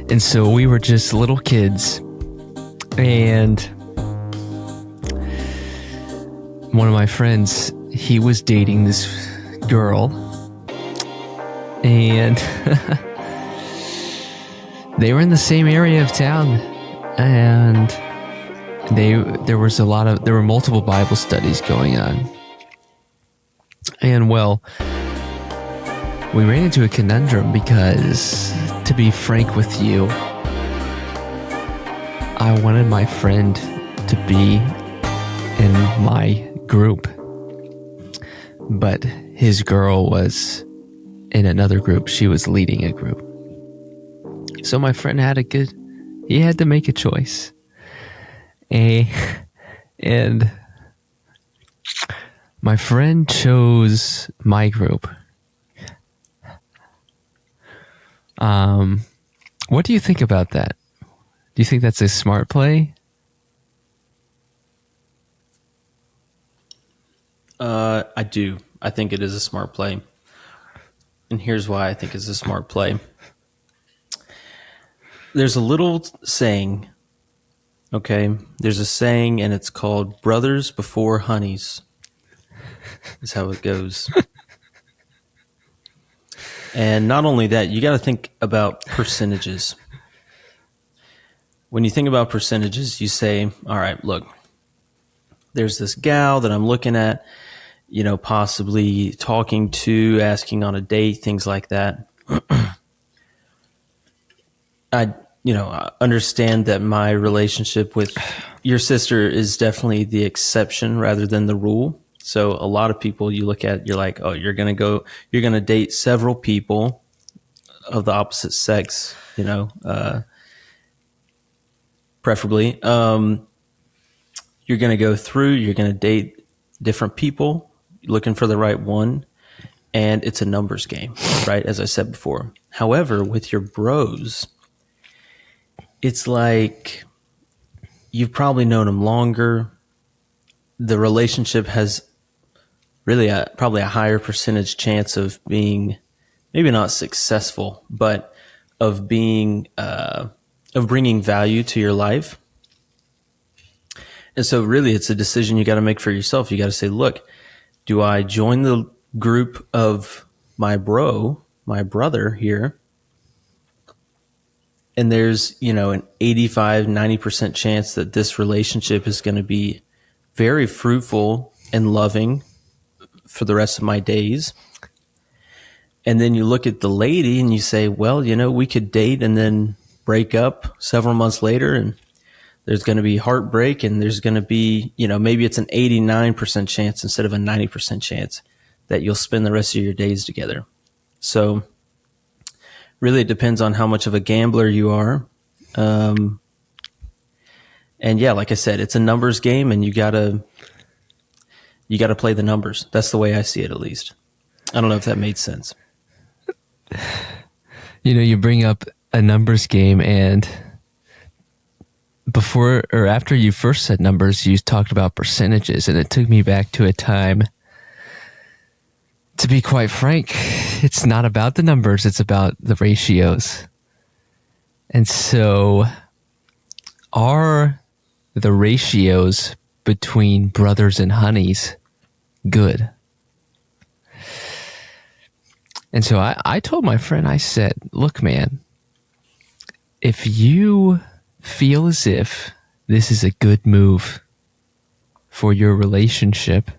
And so we were just little kids, and one of my friends, he was dating this girl, and they were in the same area of town, and there were multiple Bible studies going on. And well, we ran into a conundrum because, to be frank with you, I wanted my friend to be in my group, but his girl was in another group. She was leading a group. So my friend he had to make a choice. And my friend chose my group. What do you think about that? Do you think that's a smart play? I do. I think it is a smart play. And here's why I think it's a smart play. There's a little saying, okay? There's a saying, and it's called brothers before honeys. Is how it goes. And not only that, you got to think about percentages. When you think about percentages, you say, all right, look, there's this gal that I'm looking at, possibly talking to, asking on a date, things like that. I understand that my relationship with your sister is definitely the exception rather than the rule. So a lot of people you look at, you're like, oh, you're going to date several people of the opposite sex, preferably. You're going to go through, you're going to date different people, looking for the right one. And it's a numbers game, right? As I said before. However, with your bros, it's like you've probably known them longer. The relationship has really probably a higher percentage chance of being maybe not successful, but of being of bringing value to your life. And so really it's a decision you got to make for yourself. You got to say, look, do I join the group of my brother here? And there's, an 85, 90% chance that this relationship is going to be very fruitful and loving for the rest of my days. And then you look at the lady and you say, well, we could date and then break up several months later, and there's going to be heartbreak, and there's going to be, maybe it's an 89% chance instead of a 90% chance that you'll spend the rest of your days together. So really it depends on how much of a gambler you are. And yeah, like I said, it's a numbers game, and you gotta play the numbers. That's the way I see it, at least. I don't know if that made sense. You bring up a numbers game, and before or after you first said numbers, you talked about percentages, and it took me back to a time. To be quite frank, it's not about the numbers, it's about the ratios. And so, are the ratios between brothers and honeys good? And so I told my friend, I said, look, man, if you feel as if this is a good move for your relationship,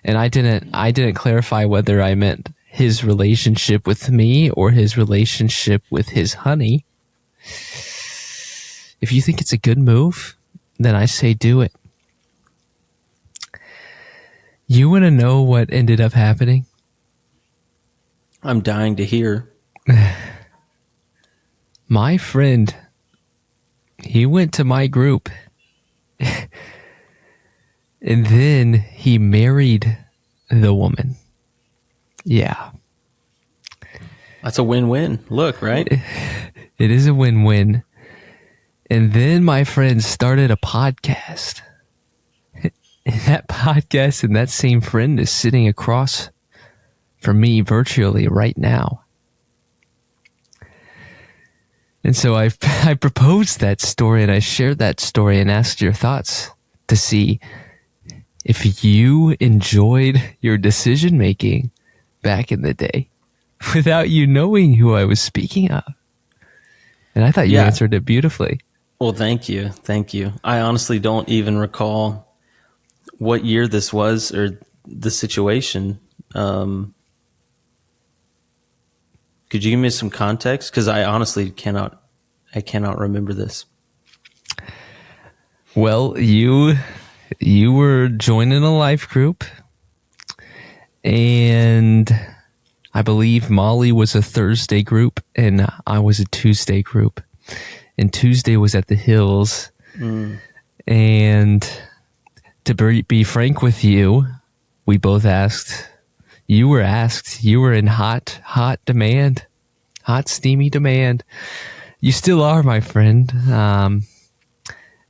and I didn't clarify whether I meant his relationship with me or his relationship with his honey. If you think it's a good move, then I say do it. You want to know what ended up happening? I'm dying to hear. My friend, he went to my group. And then he married the woman. Yeah. That's a win-win. Look, right? It is a win-win. And then my friend started a podcast. And that podcast and that same friend is sitting across from me virtually right now. And so I proposed that story and I shared that story and asked your thoughts to see if you enjoyed your decision making back in the day without you knowing who I was speaking of. And I thought you Yeah. answered it beautifully. Well, thank you. Thank you. I honestly don't even recall what year this was or the situation. Could you give me some context? Because I honestly cannot remember this. Well, you were joining a life group, and I believe Molly was a Thursday group and I was a Tuesday group. And Tuesday was at the Hills. And to be frank with you, we both asked. You were asked. You were in hot demand, hot steamy demand. You still are, my friend.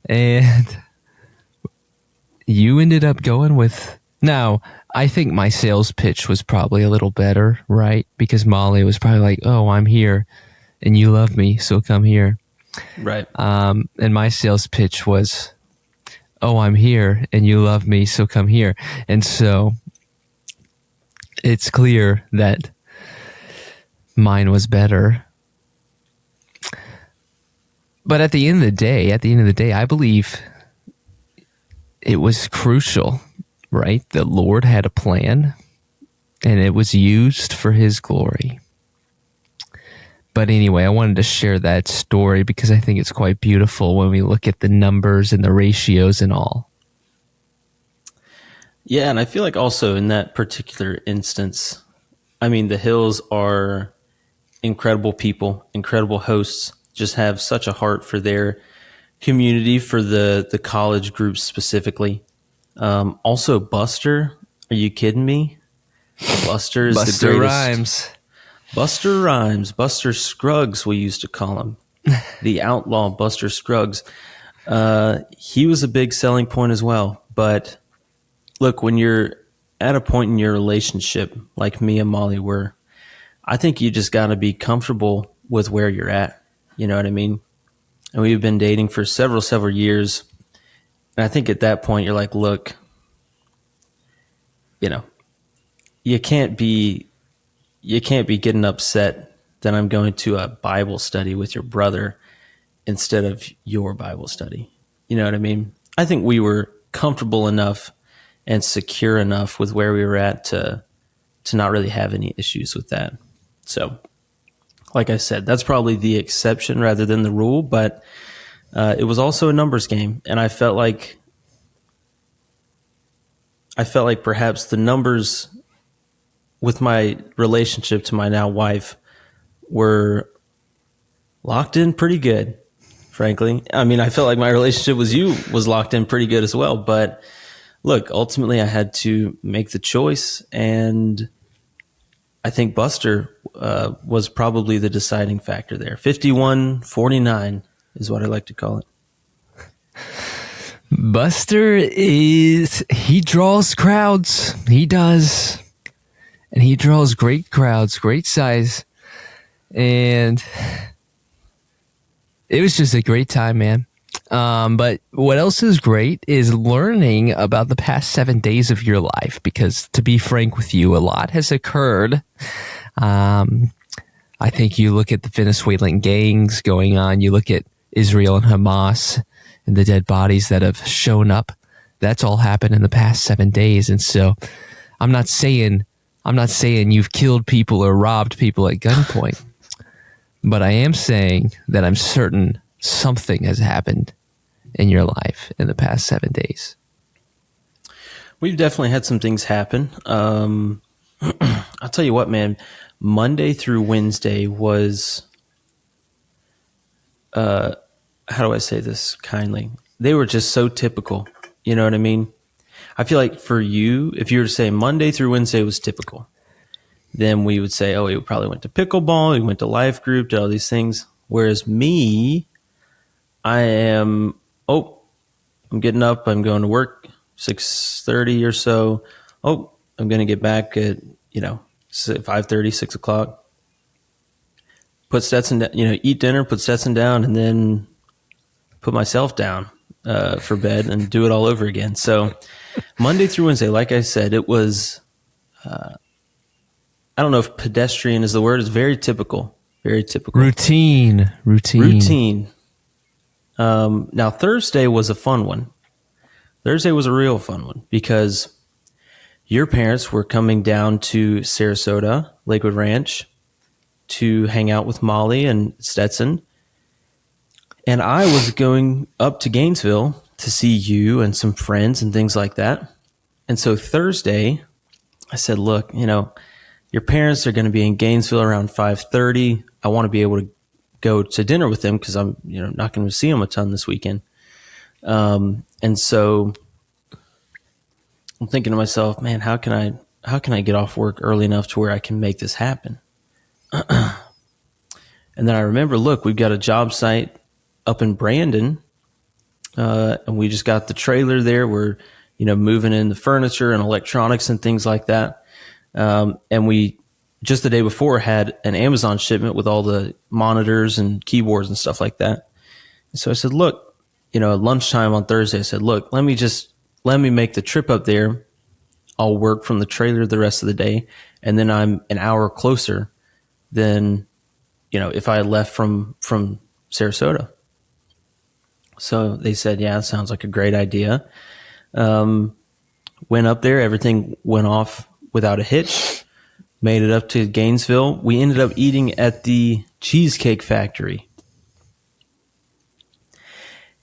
And you ended up going with. Now, I think my sales pitch was probably a little better, right? Because Molly was probably like, "Oh, I'm here, and you love me, so come here." Right. And my sales pitch was, "Oh, I'm here, and you love me, so come here." And so it's clear that mine was better. But at the end of the day, I believe it was crucial, right? The Lord had a plan and it was used for his glory. But anyway, I wanted to share that story because I think it's quite beautiful when we look at the numbers and the ratios and all. Yeah, and I feel like also in that particular instance, I mean, the Hills are incredible people, incredible hosts, just have such a heart for their community, for the college groups specifically. Also, Buster, are you kidding me? Buster is the Buster greatest. Rhymes. Buster Rhymes, Buster Scruggs, we used to call him, the outlaw Buster Scruggs. He was a big selling point as well. But look, when you're at a point in your relationship, like me and Molly were, I think you just got to be comfortable with where you're at. You know what I mean? And we've been dating for several years. And I think at that point, you're like, look, you know, you can't be getting upset that I'm going to a Bible study with your brother instead of your Bible study. You know what I mean? I think we were comfortable enough and secure enough with where we were at to not really have any issues with that. So, like I said, that's probably the exception rather than the rule, but it was also a numbers game, and I felt like perhaps the numbers with my relationship to my now wife were locked in pretty good, frankly. I mean, I felt like my relationship with you was locked in pretty good as well. But look, ultimately I had to make the choice, and I think Buster was probably the deciding factor there. 51-49 is what I like to call it. Buster he draws crowds. He does. And he draws great crowds, great size. And it was just a great time, man. But what else is great is learning about the past 7 days of your life, because to be frank with you, a lot has occurred. I think you look at the Venezuelan gangs going on, you look at Israel and Hamas and the dead bodies that have shown up. That's all happened in the past 7 days. And so I'm not saying you've killed people or robbed people at gunpoint, but I am saying that I'm certain something has happened in your life in the past 7 days. We've definitely had some things happen. I'll tell you what, man, Monday through Wednesday was, how do I say this kindly? They were just so typical. You know what I mean? I feel like for you, if you were to say Monday through Wednesday was typical, then we would say, oh, we probably went to pickleball, we went to life group, did all these things. Whereas me, I'm getting up, I'm going to work 6:30 or so. Oh, I'm going to get back at, 5:30, 6 o'clock. put Stetson down, eat dinner, put Stetson down, and then put myself down for bed and do it all over again. So Monday through Wednesday, like I said, it was, I don't know if pedestrian is the word. It's very typical. Very typical. Routine. Now, Thursday was a fun one. Thursday was a real fun one because your parents were coming down to Sarasota, Lakewood Ranch, to hang out with Molly and Stetson. And I was going up to Gainesville to see you and some friends and things like that. And so Thursday, I said, look, your parents are going to be in Gainesville around 5:30. I want to be able to go to dinner with them because I'm, not going to see them a ton this weekend. And so I'm thinking to myself, man, how can I get off work early enough to where I can make this happen? And then I remember, look, we've got a job site up in Brandon, and we just got the trailer there. We're, moving in the furniture and electronics and things like that. And we just the day before had an Amazon shipment with all the monitors and keyboards and stuff like that. And so I said, look, at lunchtime on Thursday, I said, look, let me make the trip up there. I'll work from the trailer the rest of the day. And then I'm an hour closer than, if I had left from Sarasota. So they said, yeah, that sounds like a great idea. Went up there. Everything went off without a hitch. Made it up to Gainesville. We ended up eating at the Cheesecake Factory.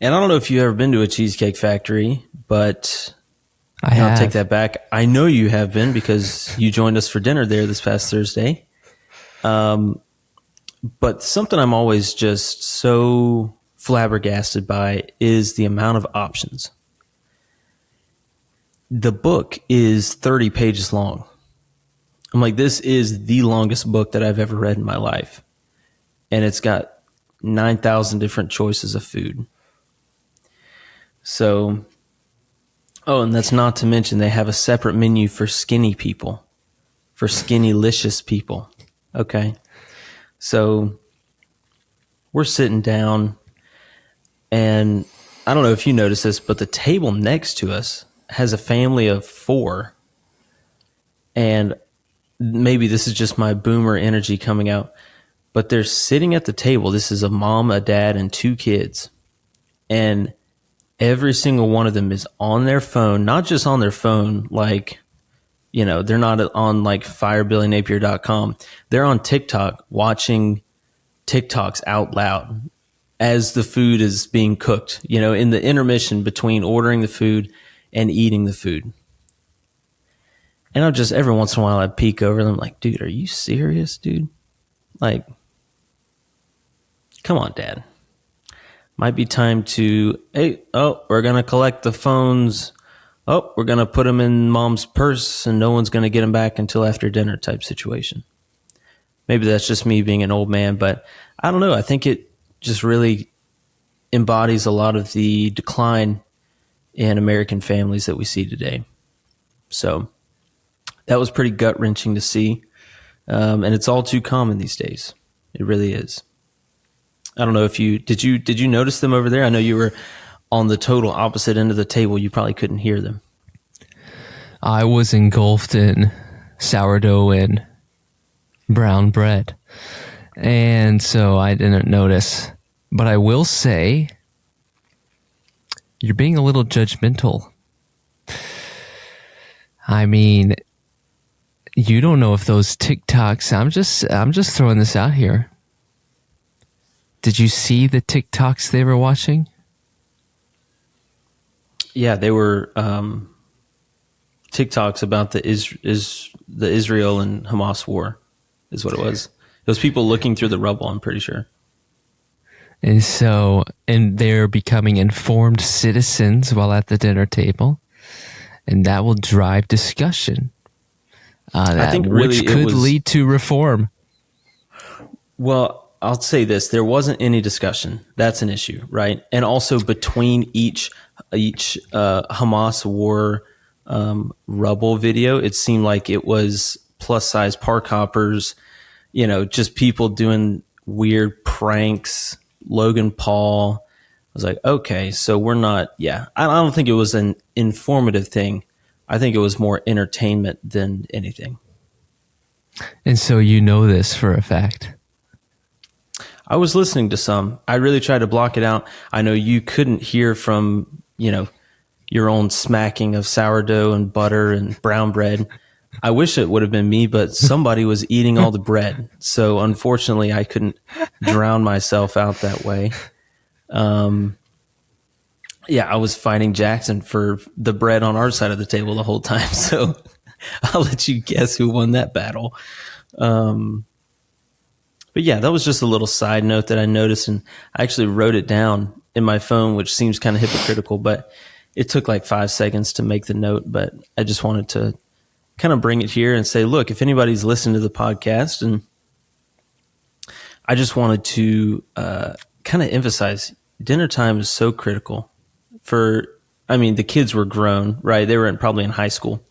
And I don't know if you've ever been to a Cheesecake Factory, but I'll take that back. I know you have been because you joined us for dinner there this past Thursday. But something I'm always just so flabbergasted by is the amount of options. The book is 30 pages long. I'm like, this is the longest book that I've ever read in my life. And it's got 9,000 different choices of food. So, and that's not to mention they have a separate menu for skinny people, for skinny-licious people. Okay. So we're sitting down, and I don't know if you noticed this, but the table next to us has a family of 4. And maybe this is just my boomer energy coming out, but they're sitting at the table. This is a mom, a dad, and 2 kids. And every single one of them is on their phone, not just on their phone, like, they're not on like firebillynapier.com. They're on TikTok watching TikToks out loud as the food is being cooked, in the intermission between ordering the food and eating the food. And I'm just, every once in a while I peek over them like, dude, are you serious, dude? Like, come on, Dad. Might be time to, we're going to collect the phones. Oh, we're going to put them in Mom's purse and no one's going to get them back until after dinner type situation. Maybe that's just me being an old man, but I don't know. I think it just really embodies a lot of the decline in American families that we see today. So that was pretty gut-wrenching to see. And it's all too common these days. It really is. I don't know if did you notice them over there? I know you were on the total opposite end of the table. You probably couldn't hear them. I was engulfed in sourdough and brown bread. And so I didn't notice. But I will say, you're being a little judgmental. I mean, you don't know if those TikToks, I'm just throwing this out here. Did you see the TikToks they were watching? Yeah, they were TikToks about the Israel and Hamas war, is what it was. It was people looking through the rubble, I'm pretty sure. And they're becoming informed citizens while at the dinner table, and that will drive discussion. I think really which could lead to reform. Well, I'll say this: there wasn't any discussion. That's an issue, right? And also between each Hamas war rubble video, it seemed like it was plus size park hoppers, just people doing weird pranks, Logan Paul. I was like, okay, so we're not, yeah. I don't think it was an informative thing. I think it was more entertainment than anything. And so you know this for a fact. I was listening to some. I really tried to block it out. I know you couldn't hear from, your own smacking of sourdough and butter and brown bread. I wish it would have been me, but somebody was eating all the bread. So unfortunately, I couldn't drown myself out that way. I was fighting Jackson for the bread on our side of the table the whole time. So I'll let you guess who won that battle. But yeah, that was just a little side note that I noticed, and I actually wrote it down in my phone, which seems kind of hypocritical, but it took like 5 seconds to make the note. But I just wanted to kind of bring it here and say, look, if anybody's listened to the podcast, and I just wanted to kind of emphasize dinner time is so critical the kids were grown, right? They were probably in high school,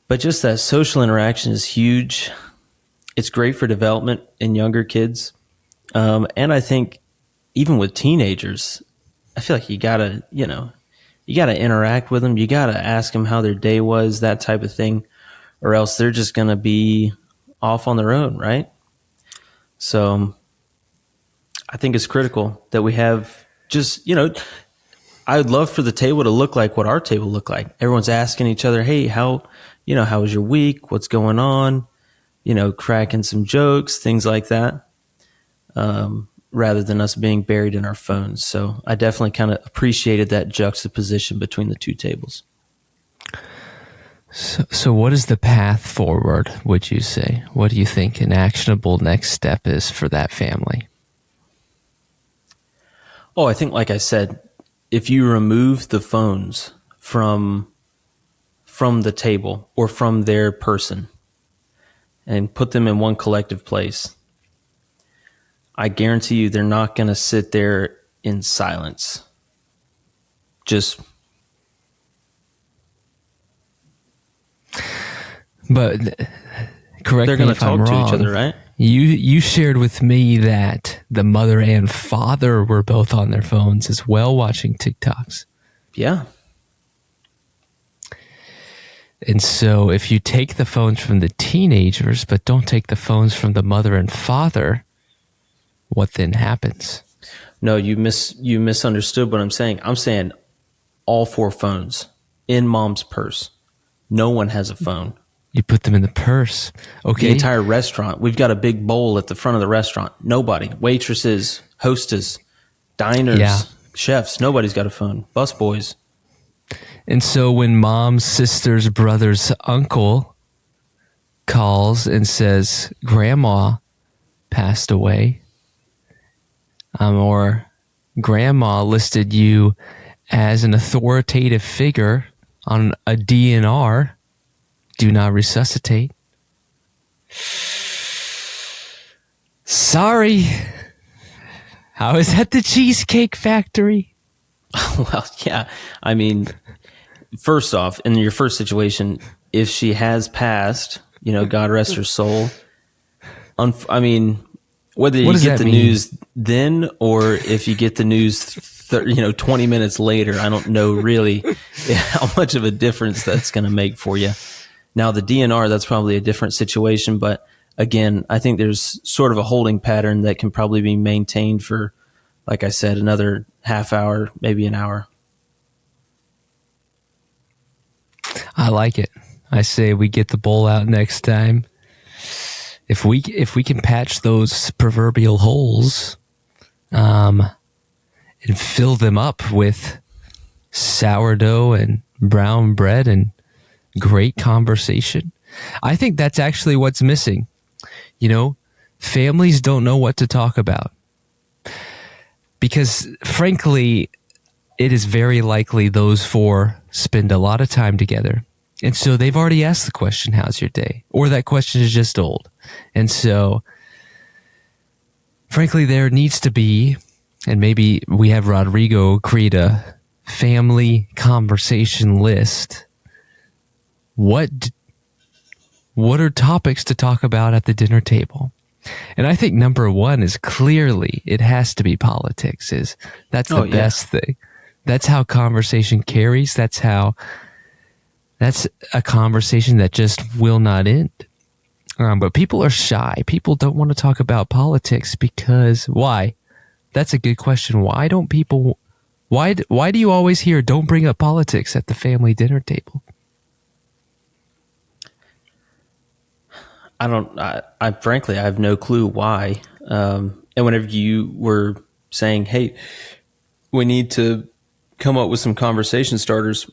but just that social interaction is huge. It's great for development in younger kids. And I think even with teenagers, I feel like you gotta interact with them. You gotta ask them how their day was, that type of thing, or else they're just going to be off on their own. Right. So I think it's critical that we have I would love for the table to look like what our table looked like. Everyone's asking each other, hey, how was your week? What's going on? Cracking some jokes, things like that, rather than us being buried in our phones. So I definitely kind of appreciated that juxtaposition between the two tables. So what is the path forward, would you say? What do you think an actionable next step is for that family? Oh, I think, like I said, if you remove the phones from the table or from their person and put them in one collective place, I guarantee you they're not going to sit there in silence. But correct they're me going to if I'm talk to wrong. each other, right? You shared with me that the mother and father were both on their phones as well, watching TikToks. Yeah. And so if you take the phones from the teenagers, but don't take the phones from the mother and father, what then happens? No, you misunderstood what I'm saying. I'm saying all 4 phones in mom's purse. No one has a phone. You put them in the purse. Okay. The entire restaurant. We've got a big bowl at the front of the restaurant. Nobody. Waitresses, hostess, diners, chefs. Nobody's got a phone. Busboys. And so when mom's sister's brother's uncle calls and says, Grandma passed away, or Grandma listed you as an authoritative figure on a DNR, do not resuscitate. Sorry. I was at the Cheesecake Factory. Well, yeah. I mean, first off, in your first situation, if she has passed, God rest her soul. Whether you get the news then or if you get the news 20 minutes later, I don't know really how much of a difference that's going to make for you. Now, the DNR, that's probably a different situation. But again, I think there's sort of a holding pattern that can probably be maintained for, like I said, another half hour, maybe an hour. I like it. I say we get the bowl out next time. If we can patch those proverbial holes, and fill them up with sourdough and brown bread and great conversation, I think that's actually what's missing. Families don't know what to talk about because, frankly, it is very likely those 4 spend a lot of time together. And so they've already asked the question, how's your day? Or that question is just old. And so, frankly, there needs to be, and maybe we have Rodrigo create a family conversation list. What are topics to talk about at the dinner table? And I think number one is clearly it has to be politics. That's the best thing. That's how conversation carries. That's a conversation that just will not end. But people are shy. People don't want to talk about politics because why? That's a good question. Why don't people? Why do you always hear "don't bring up politics" at the family dinner table? I frankly, I have no clue why. And whenever you were saying, "Hey, we need to come up with some conversation starters,"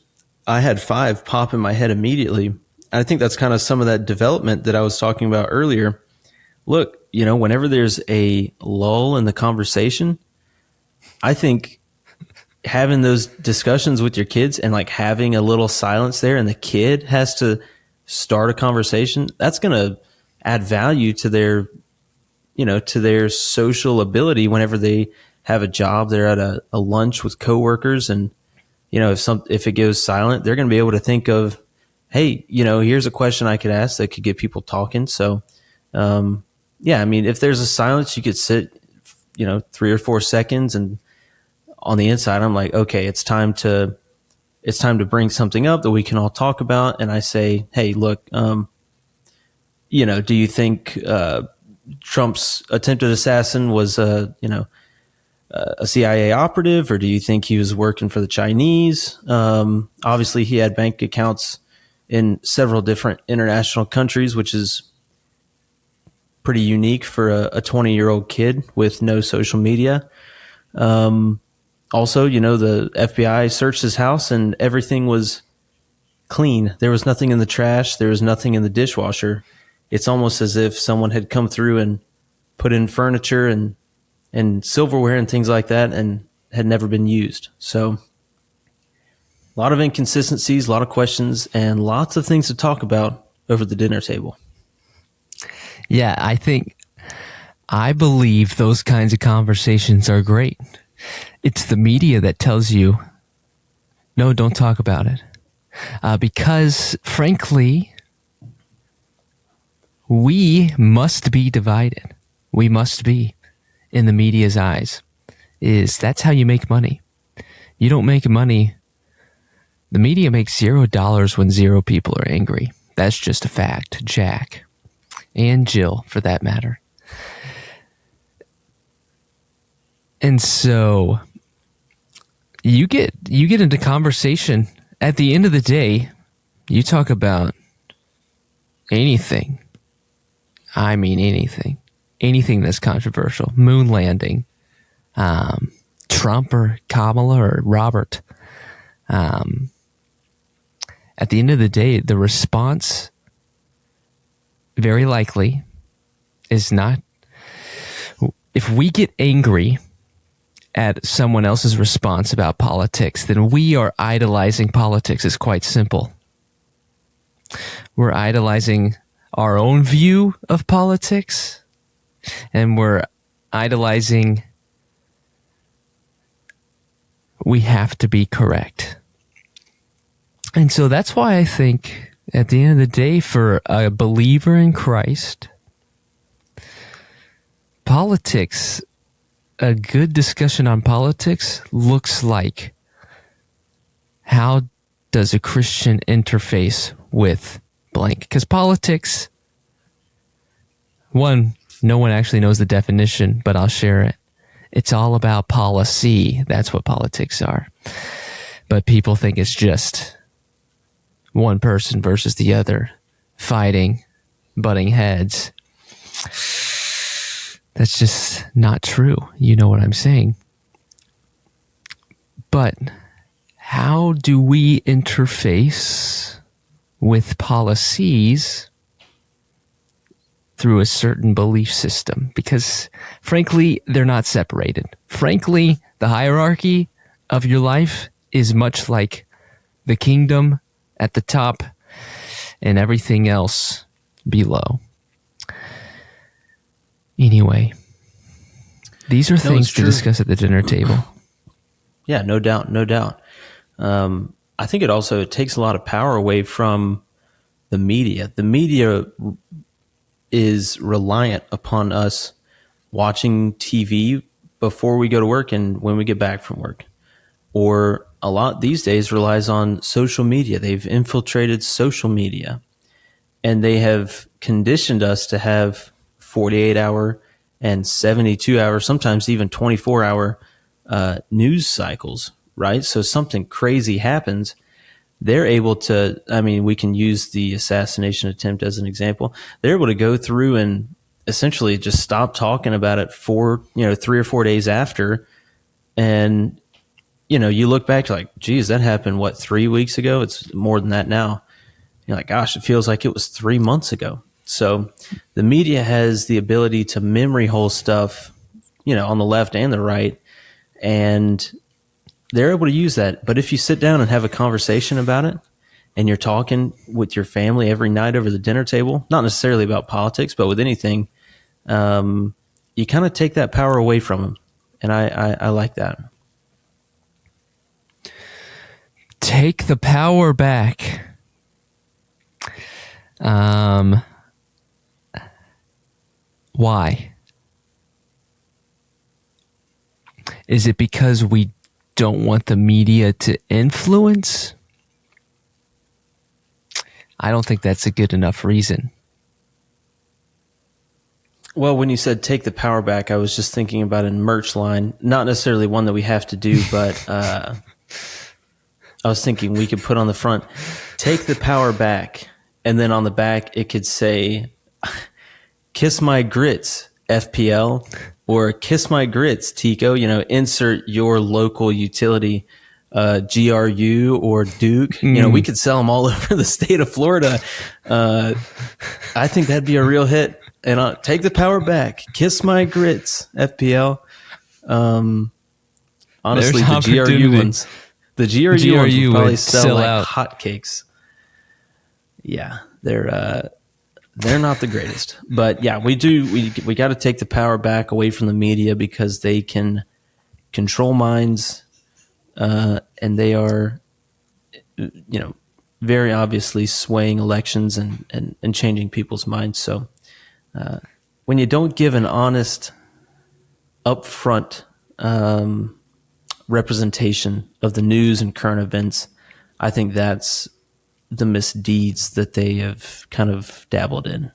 I had 5 pop in my head immediately. I think that's kind of some of that development that I was talking about earlier. Look, whenever there's a lull in the conversation, I think having those discussions with your kids and like having a little silence there and the kid has to start a conversation, that's going to add value to their, to their social ability whenever they have a job, they're at a lunch with coworkers, and, if it goes silent, they're going to be able to think of, hey, here's a question I could ask that could get people talking. So, if there's a silence, you could sit, 3 or 4 seconds, and on the inside, I'm like, okay, it's time to bring something up that we can all talk about. And I say, hey, look, do you think Trump's attempted assassin was a CIA operative, or do you think he was working for the Chinese? Obviously, he had bank accounts in several different international countries, which is pretty unique for a 20-year-old kid with no social media. Also, the FBI searched his house and everything was clean. There was nothing in the trash. There was nothing in the dishwasher. It's almost as if someone had come through and put in furniture and silverware and things like that and had never been used. So a lot of inconsistencies, a lot of questions, and lots of things to talk about over the dinner table. Yeah, I believe those kinds of conversations are great. It's the media that tells you, no, don't talk about it. Because, frankly, we must be divided. We must be, in the media's eyes. That's how you make money. You don't make money. The media makes $0 when 0 people are angry. That's just a fact, Jack. And Jill, for that matter. And so you get into conversation. At the end of the day, you talk about anything. I mean anything. Anything that's controversial. Moon landing. Trump or Kamala or Robert. At the end of the day, the response very likely is not... If we get angry at someone else's response about politics, then we are idolizing politics. It's quite simple. We're idolizing our own view of politics, and we're idolizing we have to be correct. And so that's why I think at the end of the day, for a believer in Christ, politics, a good discussion on politics looks like, how does a Christian interface with blank? Because politics, no one actually knows the definition, but I'll share it. It's all about policy. That's what politics are. But people think it's just one person versus the other, fighting, butting heads. That's just not true. You know what I'm saying. But how do we interface with policies through a certain belief system? Because frankly, they're not separated. Frankly, the hierarchy of your life is much like the kingdom at the top and everything else below. Anyway, these are things to discuss at the dinner table. Yeah, no doubt. I think it also takes a lot of power away from the media. The media is reliant upon us watching TV before we go to work and when we get back from work. Or a lot these days relies on social media. They've infiltrated social media, and they have conditioned us to have 48-hour and 72-hour, sometimes even 24-hour news cycles, right? So something crazy happens, they're able to, I mean, we can use the assassination attempt as an example. They're able to go through and essentially just stop talking about it for, 3 or 4 days after. And, you look back, you're like, geez, that happened, 3 weeks ago? It's more than that now. You're like, gosh, it feels like it was 3 months ago. So the media has the ability to memory hole stuff, on the left and the right. And they're able to use that. But if you sit down and have a conversation about it, and you're talking with your family every night over the dinner table, not necessarily about politics, but with anything, you kind of take that power away from them. And I like that. Take the power back. Why? Is it because we don't want the media to influence? I don't think that's a good enough reason. Well, when you said take the power back, I was just thinking about a merch line, not necessarily one that we have to do, but I was thinking we could put on the front, take the power back. And then on the back, it could say, kiss my grits, FPL, or kiss my grits, Tico. Insert your local utility, GRU or Duke. We could sell them all over the state of Florida. I think that'd be a real hit. And take the power back, kiss my grits, FPL. Honestly, the GRU ones. The GRU ones would probably sell like out hotcakes. Yeah, they're not the greatest, but yeah, we got to take the power back away from the media because they can control minds, and they are, very obviously swaying elections and changing people's minds. So when you don't give an honest, upfront representation of the news and current events, I think that's the misdeeds that they have kind of dabbled in.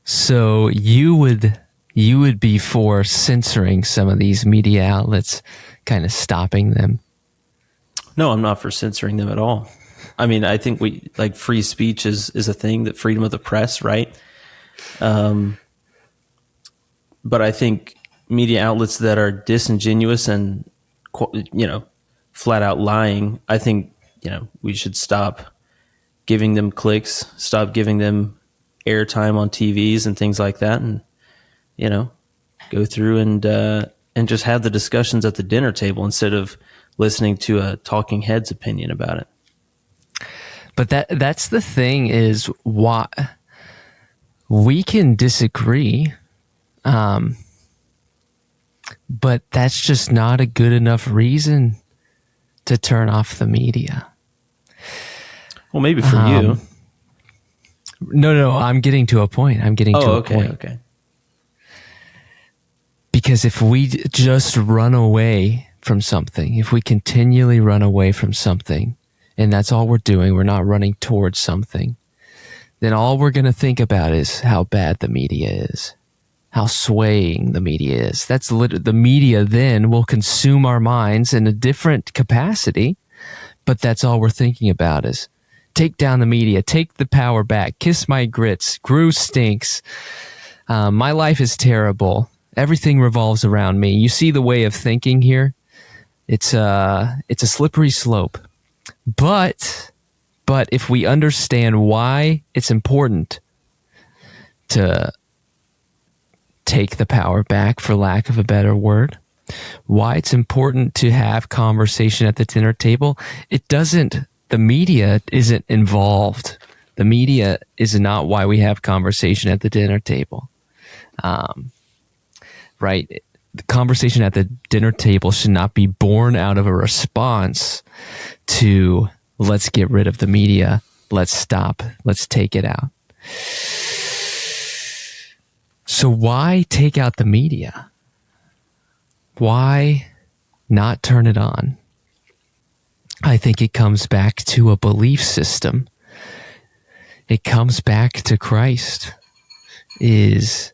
So you would be for censoring some of these media outlets, kind of stopping them? No, I'm not for censoring them at all. I mean, I think free speech is a thing, that freedom of the press, right? But I think media outlets that are disingenuous and, flat out lying, I think, we should stop giving them clicks, stop giving them airtime on TVs and things like that, and go through and just have the discussions at the dinner table instead of listening to a talking head's opinion about it. But that's the thing, is why we can disagree, but that's just not a good enough reason to turn off the media. Well, maybe for you. No, I'm getting to a point. A point. Okay. Because if we just run away from something, if we continually run away from something, and that's all we're doing, we're not running towards something, then all we're going to think about is how bad the media is, how swaying the media is. The media then will consume our minds in a different capacity, but that's all we're thinking about is take down the media, take the power back, kiss my grits, Gru stinks, my life is terrible, everything revolves around me. You see the way of thinking here? It's a slippery slope. But if we understand why it's important to take the power back, for lack of a better word, why it's important to have conversation at the dinner table, the media isn't involved. The media is not why we have conversation at the dinner table. Right? The conversation at the dinner table should not be born out of a response to let's get rid of the media, let's stop, let's take it out. So why take out the media? Why not turn it on? I think it comes back to a belief system. It comes back to Christ. Is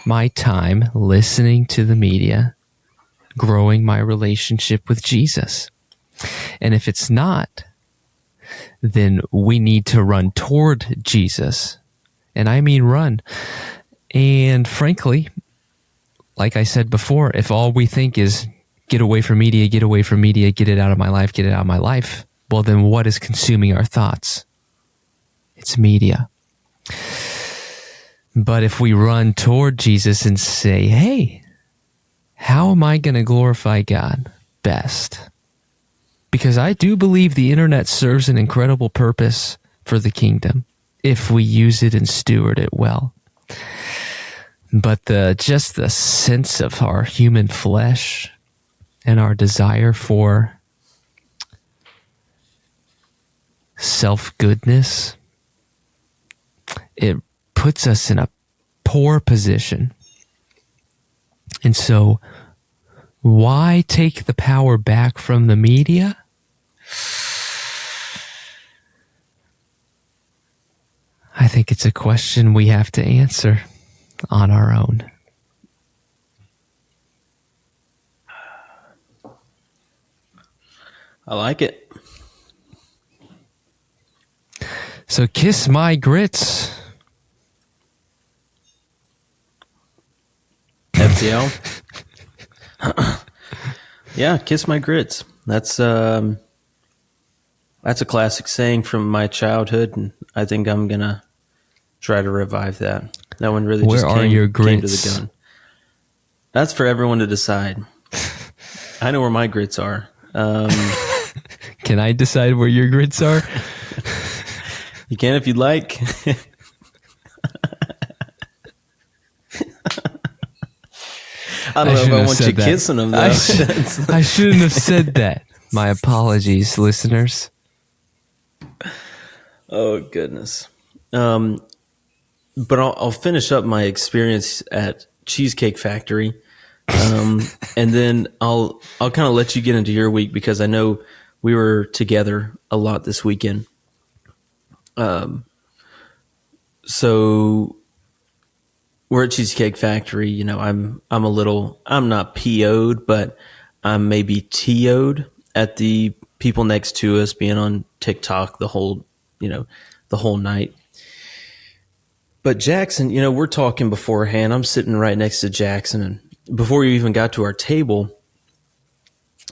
my time listening to the media growing my relationship with Jesus? And if it's not, then we need to run toward Jesus. And I mean run. And frankly, like I said before, if all we think is get away from media, get away from media, get it out of my life, get it out of my life, well, then what is consuming our thoughts? It's media. But if we run toward Jesus and say, hey, how am I going to glorify God best? Because I do believe the internet serves an incredible purpose for the kingdom if we use it and steward it well. But just the sense of our human flesh and our desire for self-goodness, it puts us in a poor position. And so, why take the power back from the media? I think it's a question we have to answer on our own. I like it. So kiss my grits. FTL. Yeah, kiss my grits. That's a classic saying from my childhood, and I think I'm gonna try to revive that. That one really Where just are came, your came to grits? the gun. That's for everyone to decide. I know where my grits are. Can I decide where your grits are? You can if you'd like. I don't know if I want you kissing them, though. I shouldn't have said that. My apologies, listeners. Oh, goodness. But I'll finish up my experience at Cheesecake Factory. And then I'll kind of let you get into your week because I know we were together a lot this weekend. So we're at Cheesecake Factory. You know, I'm not PO'd, but I'm maybe TO'd at the people next to us being on TikTok the whole night. But Jackson, you know, we're talking beforehand. I'm sitting right next to Jackson, and before we even got to our table,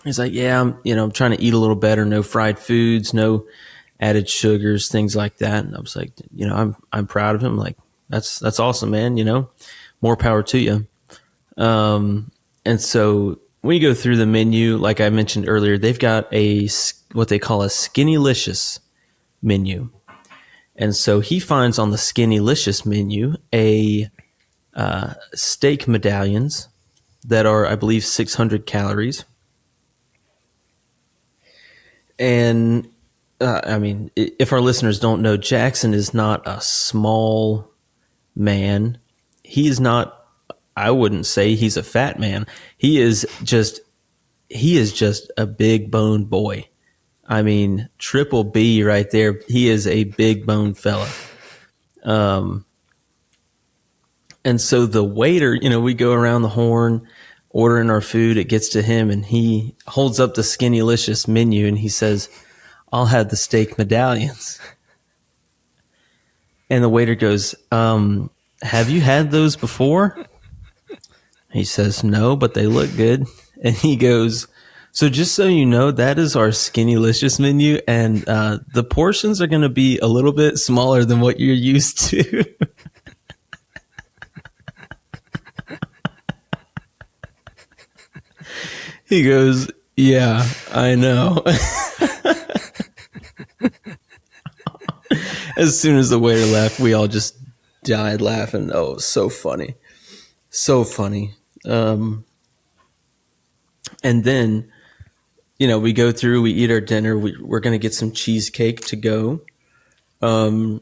he's like, "Yeah, I'm trying to eat a little better. No fried foods, no added sugars, things like that." And I was like, you know, I'm proud of him. Like, that's awesome, man. You know, more power to you. And so when you go through the menu, like I mentioned earlier, they've got what they call a Skinnylicious menu. And so he finds on the Skinnylicious menu a steak medallions that are, I believe, 600 calories. And I mean, if our listeners don't know, Jackson is not a small man. He is not, I wouldn't say he's a fat man. He is just a big boned boy. I mean, triple B right there. He is a big boned fella. And so the waiter, you know, we go around the horn ordering our food. It gets to him and he holds up the Skinnylicious menu and he says, "I'll have the steak medallions." And the waiter goes, "Have you had those before?" He says, "No, but they look good." And he goes, "So just so you know, that is our Skinnylicious menu, and the portions are going to be a little bit smaller than what you're used to." He goes, "Yeah, I know." As soon as the waiter left, we all just died laughing. Oh, it was so funny. So funny. And then, you know, we go through, we eat our dinner. We're going to get some cheesecake to go. And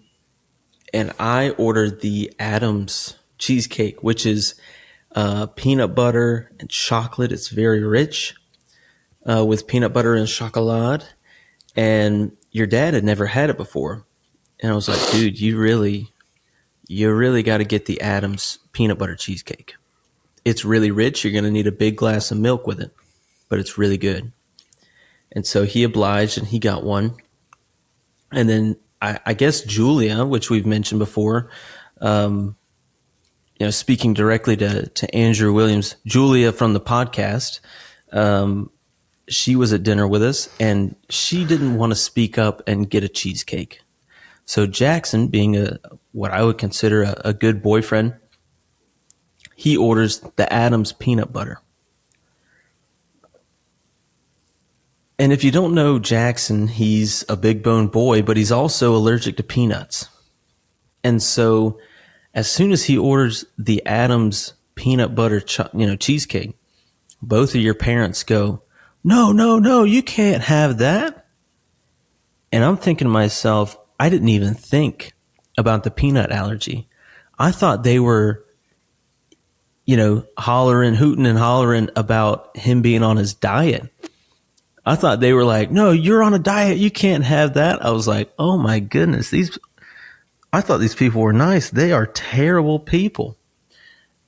I ordered the Adams cheesecake, which is peanut butter and chocolate. It's very rich with peanut butter and chocolate. And your dad had never had it before. And I was like, dude, you really got to get the Adams peanut butter cheesecake. It's really rich. You're going to need a big glass of milk with it, but it's really good. And so he obliged and he got one. And then I guess Julia, which we've mentioned before, speaking directly to Andrew Williams, Julia from the podcast, she was at dinner with us and she didn't want to speak up and get a cheesecake. So Jackson, being what I would consider a good boyfriend, he orders the Adams peanut butter. And if you don't know Jackson, he's a big bone boy, but he's also allergic to peanuts. And so as soon as he orders the Adams peanut butter cheesecake, both of your parents go, no, you can't have that. And I'm thinking to myself, I didn't even think about the peanut allergy. I thought they were, hooting and hollering about him being on his diet. I thought they were like, no, you're on a diet. You can't have that. I was like, oh my goodness. I thought these people were nice. They are terrible people.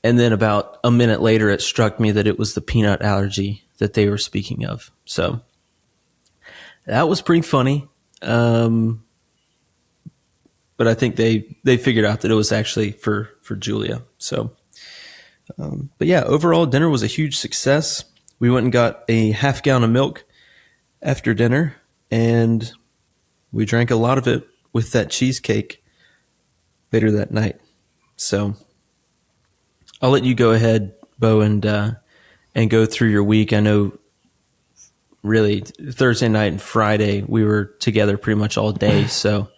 And then about a minute later, it struck me that it was the peanut allergy that they were speaking of. So that was pretty funny. But I think they figured out that it was actually for Julia. So, but yeah, overall dinner was a huge success. We went and got a half gallon of milk after dinner, and we drank a lot of it with that cheesecake later that night. So I'll let you go ahead, Bo, and go through your week. I know really Thursday night and Friday we were together pretty much all day. So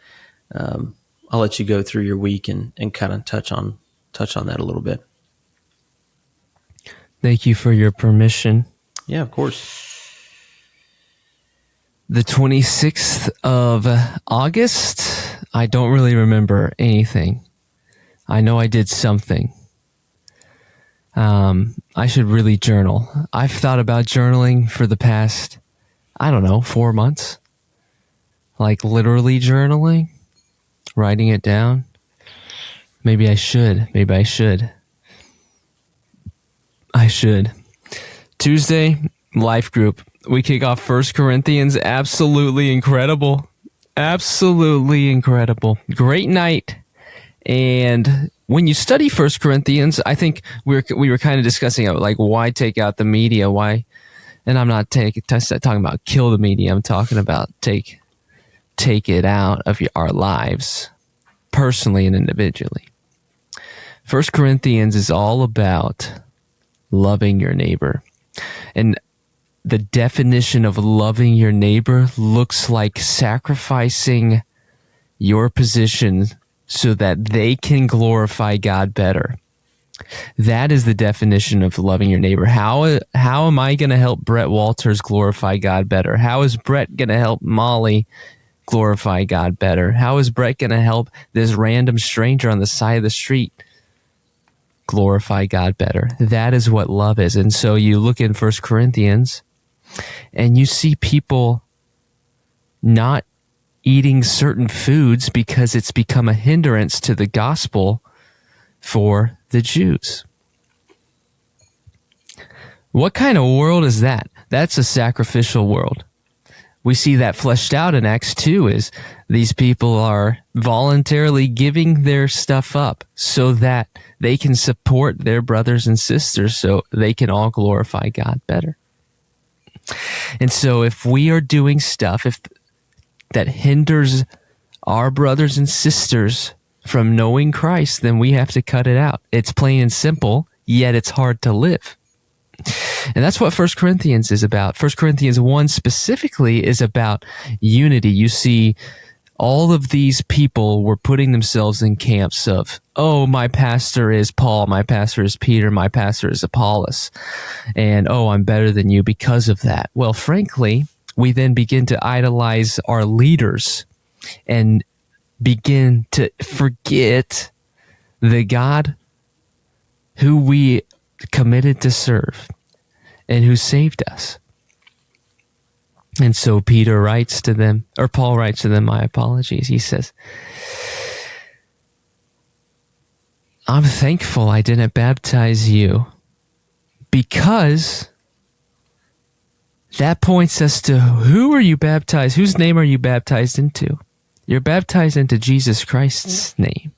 I'll let you go through your week and kind of touch on that a little bit. Thank you for your permission. Yeah, of course. The 26th of August, I don't really remember anything. I know I did something. I should really journal. I've thought about journaling for the past, 4 months. Like literally journaling, writing it down. Maybe I should. Tuesday, life group. We kick off 1 Corinthians. Absolutely incredible. Great night. And when you study 1 Corinthians, I think we were kind of discussing like why take out the media, why, and I'm not talking about kill the media. I'm talking about take it out of our lives, personally and individually. 1 Corinthians is all about loving your neighbor. And the definition of loving your neighbor looks like sacrificing your position so that they can glorify God better. That is the definition of loving your neighbor. How am I going to help Brett Walters glorify God better? How is Brett going to help Molly glorify God better? How is Brett going to help this random stranger on the side of the street glorify God better? That is what love is. And so you look in 1 Corinthians and you see people not eating certain foods because it's become a hindrance to the gospel for the Jews. What kind of world is that? That's a sacrificial world. We see that fleshed out in Acts 2 is these people are voluntarily giving their stuff up so that they can support their brothers and sisters so they can all glorify God better. And so if we are doing stuff that hinders our brothers and sisters from knowing Christ, then we have to cut it out. It's plain and simple, yet it's hard to live. And that's what 1 Corinthians is about. 1 Corinthians 1 specifically is about unity. You see, all of these people were putting themselves in camps of, oh, my pastor is Paul, my pastor is Peter, my pastor is Apollos, and oh, I'm better than you because of that. Well, frankly, we then begin to idolize our leaders and begin to forget the God who we committed to serve, and who saved us. And so Peter writes to them, or Paul writes to them, my apologies. He says, I'm thankful I didn't baptize you, because that points us to who are you baptized? Whose name are you baptized into? You're baptized into Jesus Christ's name.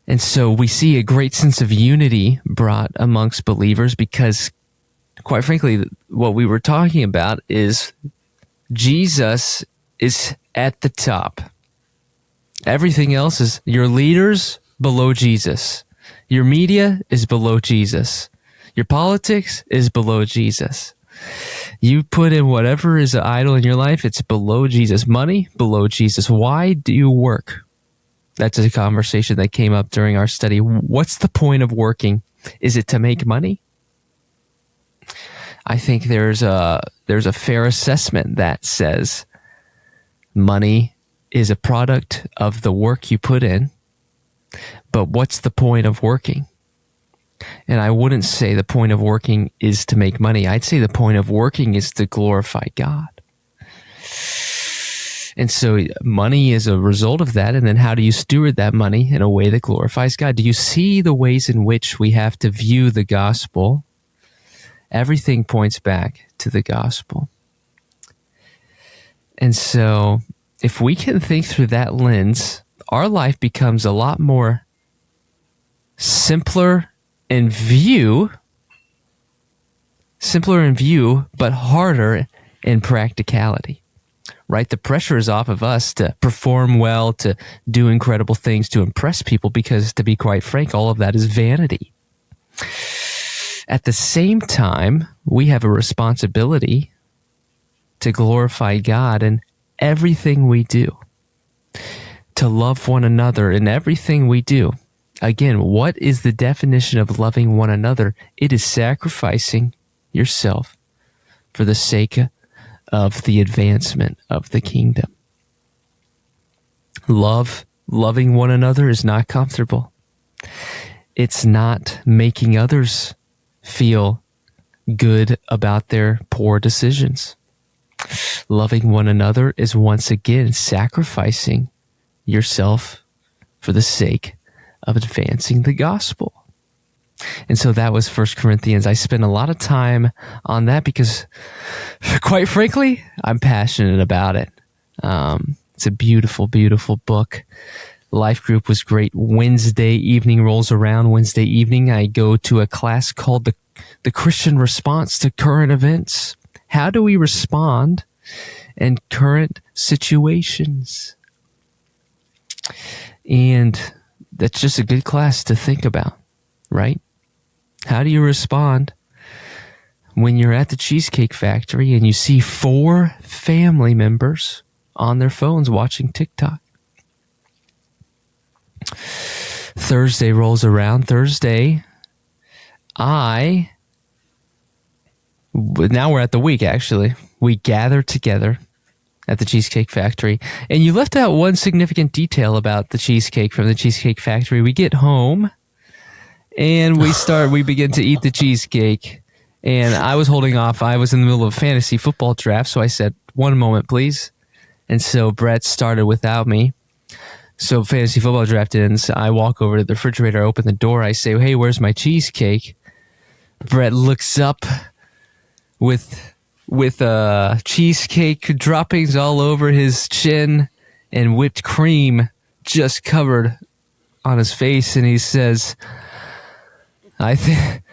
And so we see a great sense of unity brought amongst believers because, quite frankly, what we were talking about is Jesus is at the top. Everything else is your leaders below Jesus. Your media is below Jesus. Your politics is below Jesus. You put in whatever is an idol in your life, it's below Jesus. Money, below Jesus. Why do you work? That's a conversation that came up during our study. What's the point of working? Is it to make money? I think there's a fair assessment that says money is a product of the work you put in, but what's the point of working? And I wouldn't say the point of working is to make money. I'd say the point of working is to glorify God. And so money is a result of that. And then how do you steward that money in a way that glorifies God? Do you see the ways in which we have to view the gospel? Everything points back to the gospel. And so if we can think through that lens, our life becomes a lot more simpler in view, but harder in practicality. Right? The pressure is off of us to perform well, to do incredible things, to impress people, because to be quite frank, all of that is vanity. At the same time, we have a responsibility to glorify God in everything we do, to love one another in everything we do. Again, what is the definition of loving one another? It is sacrificing yourself for the sake of the advancement of the kingdom. Loving one another is not comfortable. It's not making others feel good about their poor decisions. Loving one another is once again sacrificing yourself for the sake of advancing the gospel. And so that was 1 Corinthians. I spent a lot of time on that because, quite frankly, I'm passionate about it. It's a beautiful, beautiful book. Life group was great. Wednesday evening rolls around. Wednesday evening, I go to a class called the Christian Response to Current Events. How do we respond in current situations? And that's just a good class to think about, right? How do you respond when you're at the Cheesecake Factory and you see 4 family members on their phones watching TikTok? Thursday rolls around. Thursday, now we're at the week, actually. We gather together at the Cheesecake Factory. And you left out one significant detail about the cheesecake from the Cheesecake Factory. We get home and we begin to eat the cheesecake. And I was holding off. I was in the middle of a fantasy football draft. So I said, 1 moment, please. And so Brett started without me. So fantasy football draft ends. I walk over to the refrigerator, open the door. I say, hey, where's my cheesecake? Brett looks up with cheesecake droppings all over his chin and whipped cream just covered on his face. And he says, I think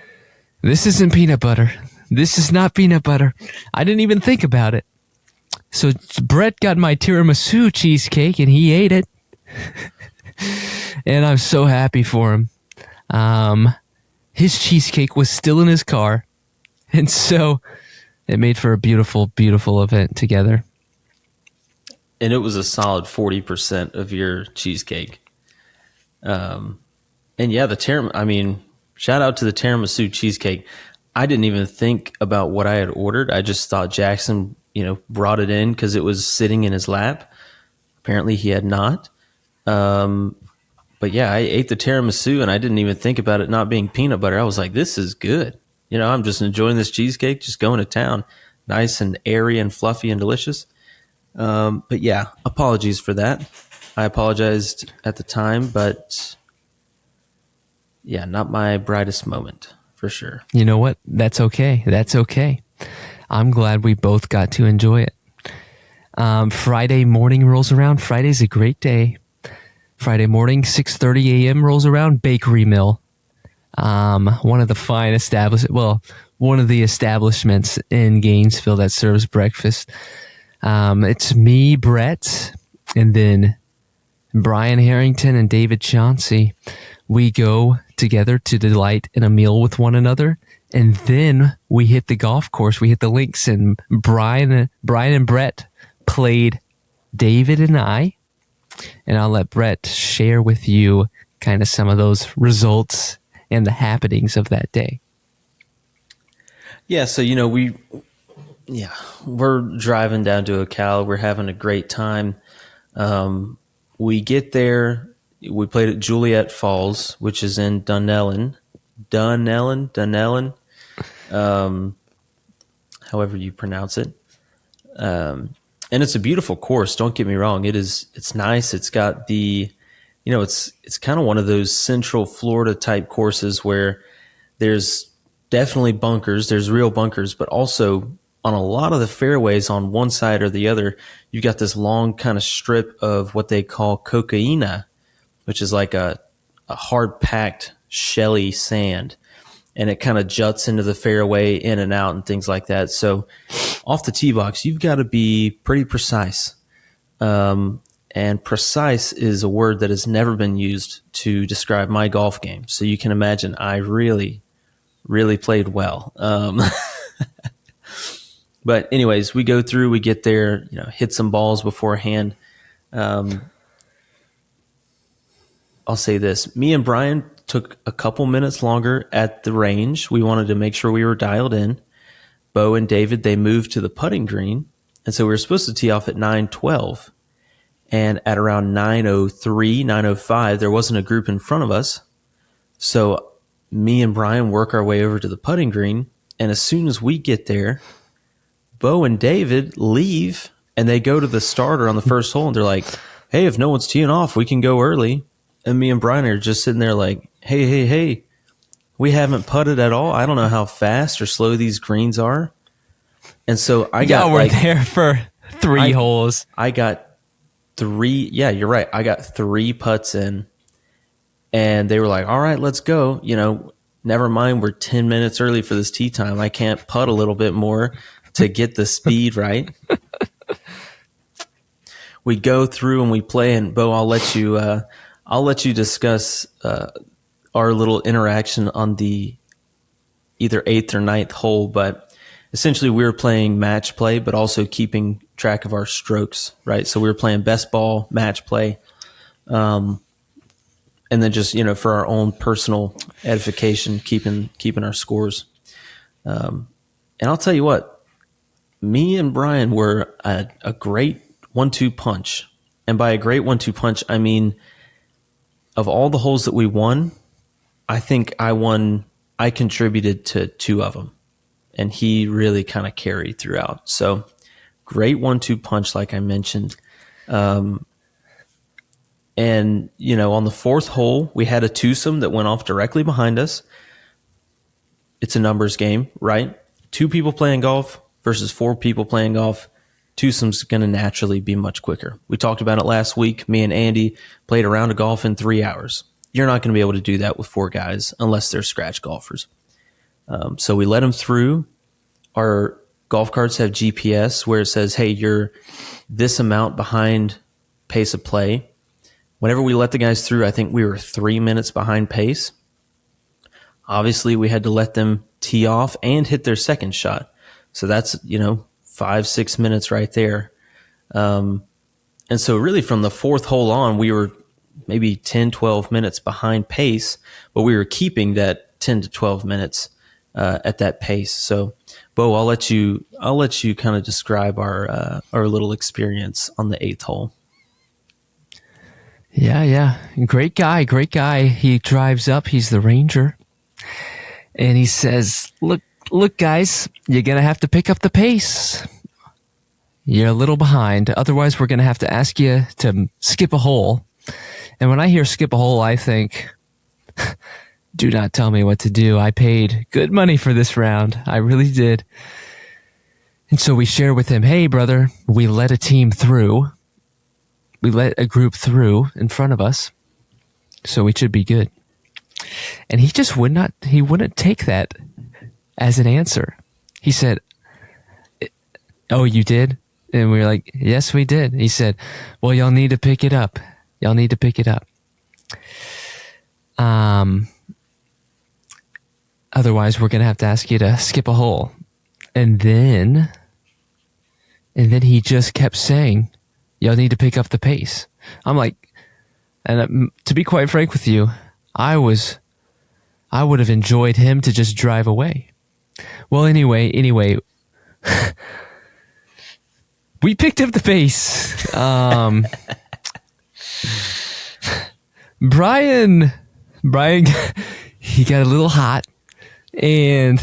this isn't peanut butter. This is not peanut butter. I didn't even think about it. So Brett got my tiramisu cheesecake and he ate it. And I'm so happy for him. His cheesecake was still in his car. And so it made for a beautiful, beautiful event together. And it was a solid 40% of your cheesecake. And yeah, shout out to the tiramisu cheesecake. I didn't even think about what I had ordered. I just thought Jackson, brought it in because it was sitting in his lap. Apparently he had not. But but yeah, I ate the tiramisu and I didn't even think about it not being peanut butter. I was like, this is good. I'm just enjoying this cheesecake, just going to town. Nice and airy and fluffy and delicious. But yeah, apologies for that. I apologized at the time, but yeah, not my brightest moment for sure. You know what? That's okay. That's okay. I'm glad we both got to enjoy it. Friday morning rolls around. Friday's a great day. Friday morning, 6:30 a.m. rolls around. Bakery Mill. One of the establishments in Gainesville that serves breakfast. It's me, Brett, and then Brian Harrington and David Chauncey. We go together to delight in a meal with one another, and then we hit the golf course. We hit the links, and Brian and Brett played David and I, and I'll let Brett share with you kind of some of those results and the happenings of that day. Yeah, so we're driving down to Ocala. We're having a great time. We get there. We played at Juliet Falls, which is in Dunellen, however you pronounce it. And it's a beautiful course. Don't get me wrong. It's nice. It's got it's kind of one of those Central Florida type courses where there's definitely bunkers. There's real bunkers, but also on a lot of the fairways on one side or the other, you've got this long kind of strip of what they call cocaina, which is like a hard packed shelly sand. And it kind of juts into the fairway in and out and things like that. So off the tee box, you've got to be pretty precise. And precise is a word that has never been used to describe my golf game. So you can imagine I really, really played well. But anyways, we go through, we get there, hit some balls beforehand. I'll say this. Me and Brian took a couple minutes longer at the range. We wanted to make sure we were dialed in. Bo and David, they moved to the putting green. And so we were supposed to tee off at 9:12. And at around 9:03, 9:05, there wasn't a group in front of us. So me and Brian work our way over to the putting green. And as soon as we get there, Bo and David leave and they go to the starter on the first hole. And they're like, hey, if no one's teeing off, we can go early. And me and Brian are just sitting there like, hey, we haven't putted at all. I don't know how fast or slow these greens are. And so we're there for three holes. I got three. Yeah, you're right. I got 3 putts in and they were like, all right, let's go. Never mind. We're 10 minutes early for this tee time. I can't putt a little bit more to get the speed right. We go through and we play, and Bo, I'll let you discuss our little interaction on the either 8th or 9th hole, but essentially we were playing match play, but also keeping track of our strokes, right? So we were playing best ball, match play, and then just, for our own personal edification, keeping our scores. And I'll tell you what, me and Brian were a great 1-2 punch. And by a great 1-2 punch, I mean, of all the holes that we won, I think I contributed to 2 of them. And he really kind of carried throughout. So great 1-2 punch, like I mentioned. And, on the 4th hole, we had a twosome that went off directly behind us. It's a numbers game, right? 2 people playing golf versus 4 people playing golf. Twosome's going to naturally be much quicker. We talked about it last week. Me and Andy played a round of golf in 3 hours. You're not going to be able to do that with 4 guys unless they're scratch golfers. So we let them through. Our golf carts have GPS where it says, hey, you're this amount behind pace of play. Whenever we let the guys through, I think we were 3 minutes behind pace. Obviously, we had to let them tee off and hit their second shot. So that's, 5-6 minutes right there. And so really from the 4th hole on, we were maybe 10-12 minutes behind pace, but we were keeping that 10 to 12 minutes at that pace. So Bo, I'll let you kind of describe our little experience on the 8th hole. Yeah, yeah. Great guy, great guy. He drives up, he's the ranger, and he says, look, guys, you're going to have to pick up the pace. You're a little behind. Otherwise, we're going to have to ask you to skip a hole. And when I hear skip a hole, I think, do not tell me what to do. I paid good money for this round. I really did. And so we share with him, hey, brother, we let a team through. We let a group through in front of us. So we should be good. And he just wouldn't take that as an answer. He said, oh, you did? And we were like, yes, we did. He said, well, y'all need to pick it up. Y'all need to pick it up. Otherwise, we're going to have to ask you to skip a hole. And then he just kept saying, y'all need to pick up the pace. I'm like, and to be quite frank with you, I would have enjoyed him to just drive away. Well, anyway, we picked up the pace. Brian, he got a little hot, and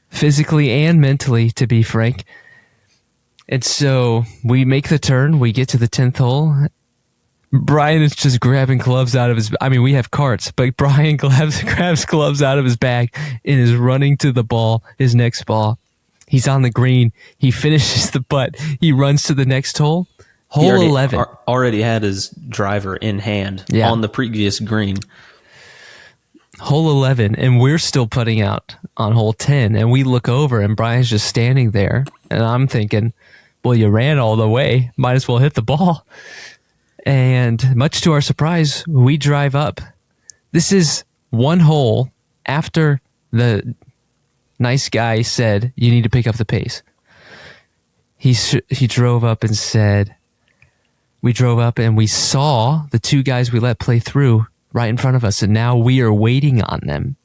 physically and mentally, to be frank. And so we make the turn. We get to the 10th hole. Brian is just grabbing gloves out of his... I mean, we have carts, but Brian grabs gloves out of his bag and is running to the ball, his next ball. He's on the green. He finishes the putt. He runs to the next hole. Hole 11. Already had his driver in hand on the previous green. Hole 11, and we're still putting out on hole 10, and we look over, and Brian's just standing there, and I'm thinking, well, you ran all the way. Might as well hit the ball. And much to our surprise, we drive up. This is one hole after the nice guy said, you need to pick up the pace. He drove up and said, we drove up and we saw the two guys we let play through right in front of us, and now we are waiting on them.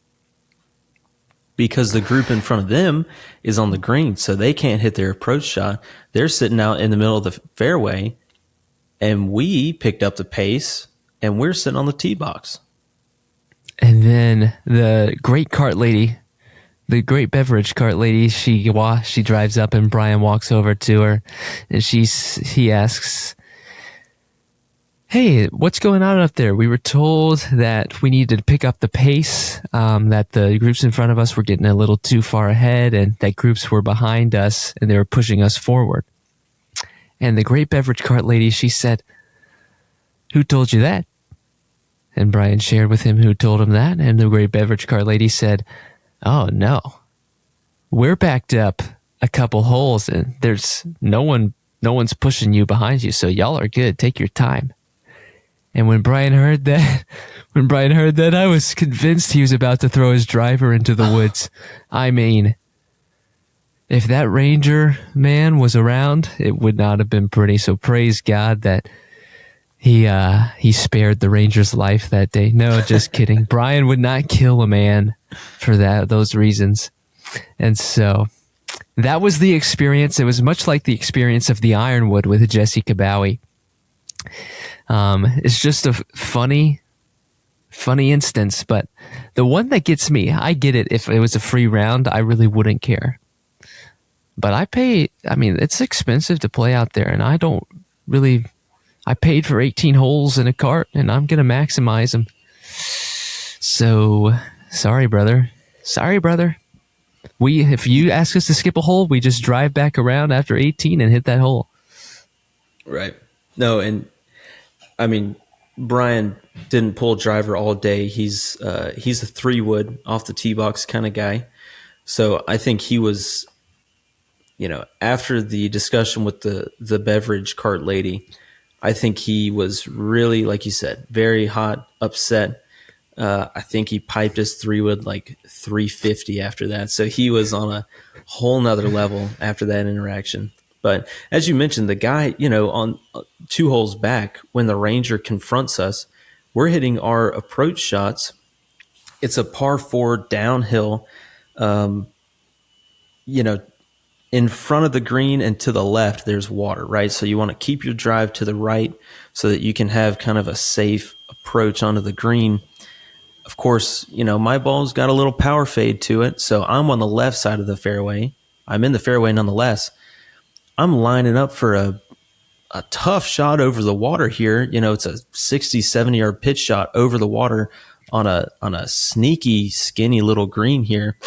Because the group in front of them is on the green, so they can't hit their approach shot. They're sitting out in the middle of the fairway, and we picked up the pace, and we're sitting on the tee box. And then the great cart lady, the great beverage cart lady, she drives up, and Brian walks over to her, and he asks, hey, what's going on up there? We were told that we needed to pick up the pace, that the groups in front of us were getting a little too far ahead, and that groups were behind us, and they were pushing us forward. And the great beverage cart lady, she said, who told you that? And Brian shared with him who told him that, and the great beverage cart lady said, oh, no. We're backed up a couple holes, and there's no one's pushing you behind you, so y'all are good. Take your time. And when Brian heard that, I was convinced he was about to throw his driver into the woods. I mean, if that ranger man was around, it would not have been pretty. So praise God that he spared the ranger's life that day. No, just kidding. Brian would not kill a man for those reasons. And so that was the experience. It was much like the experience of the Ironwood with Jesse Kabawi. It's just a funny instance, but the one that gets me, I get it. If it was a free round, I really wouldn't care. But it's expensive to play out there, and I paid for 18 holes in a cart, and I'm going to maximize them. So, sorry, brother. If you ask us to skip a hole, we just drive back around after 18 and hit that hole. Right. No, and I mean, Brian didn't pull driver all day. He's a 3-wood off the tee box kind of guy. So I think he was, after the discussion with the beverage cart lady, I think he was really, like you said, very hot, upset. I think he piped his 3-wood like 350 after that. So he was on a whole nother level after that interaction. But as you mentioned, the guy, on 2 holes back, when the ranger confronts us, we're hitting our approach shots. It's a par 4 downhill. in front of the green and to the left, there's water, right? So you want to keep your drive to the right so that you can have kind of a safe approach onto the green. Of course, my ball's got a little power fade to it, so I'm on the left side of the fairway. I'm in the fairway nonetheless. I'm lining up for a tough shot over the water here. It's a 60, 70-yard pitch shot over the water on a sneaky, skinny little green here.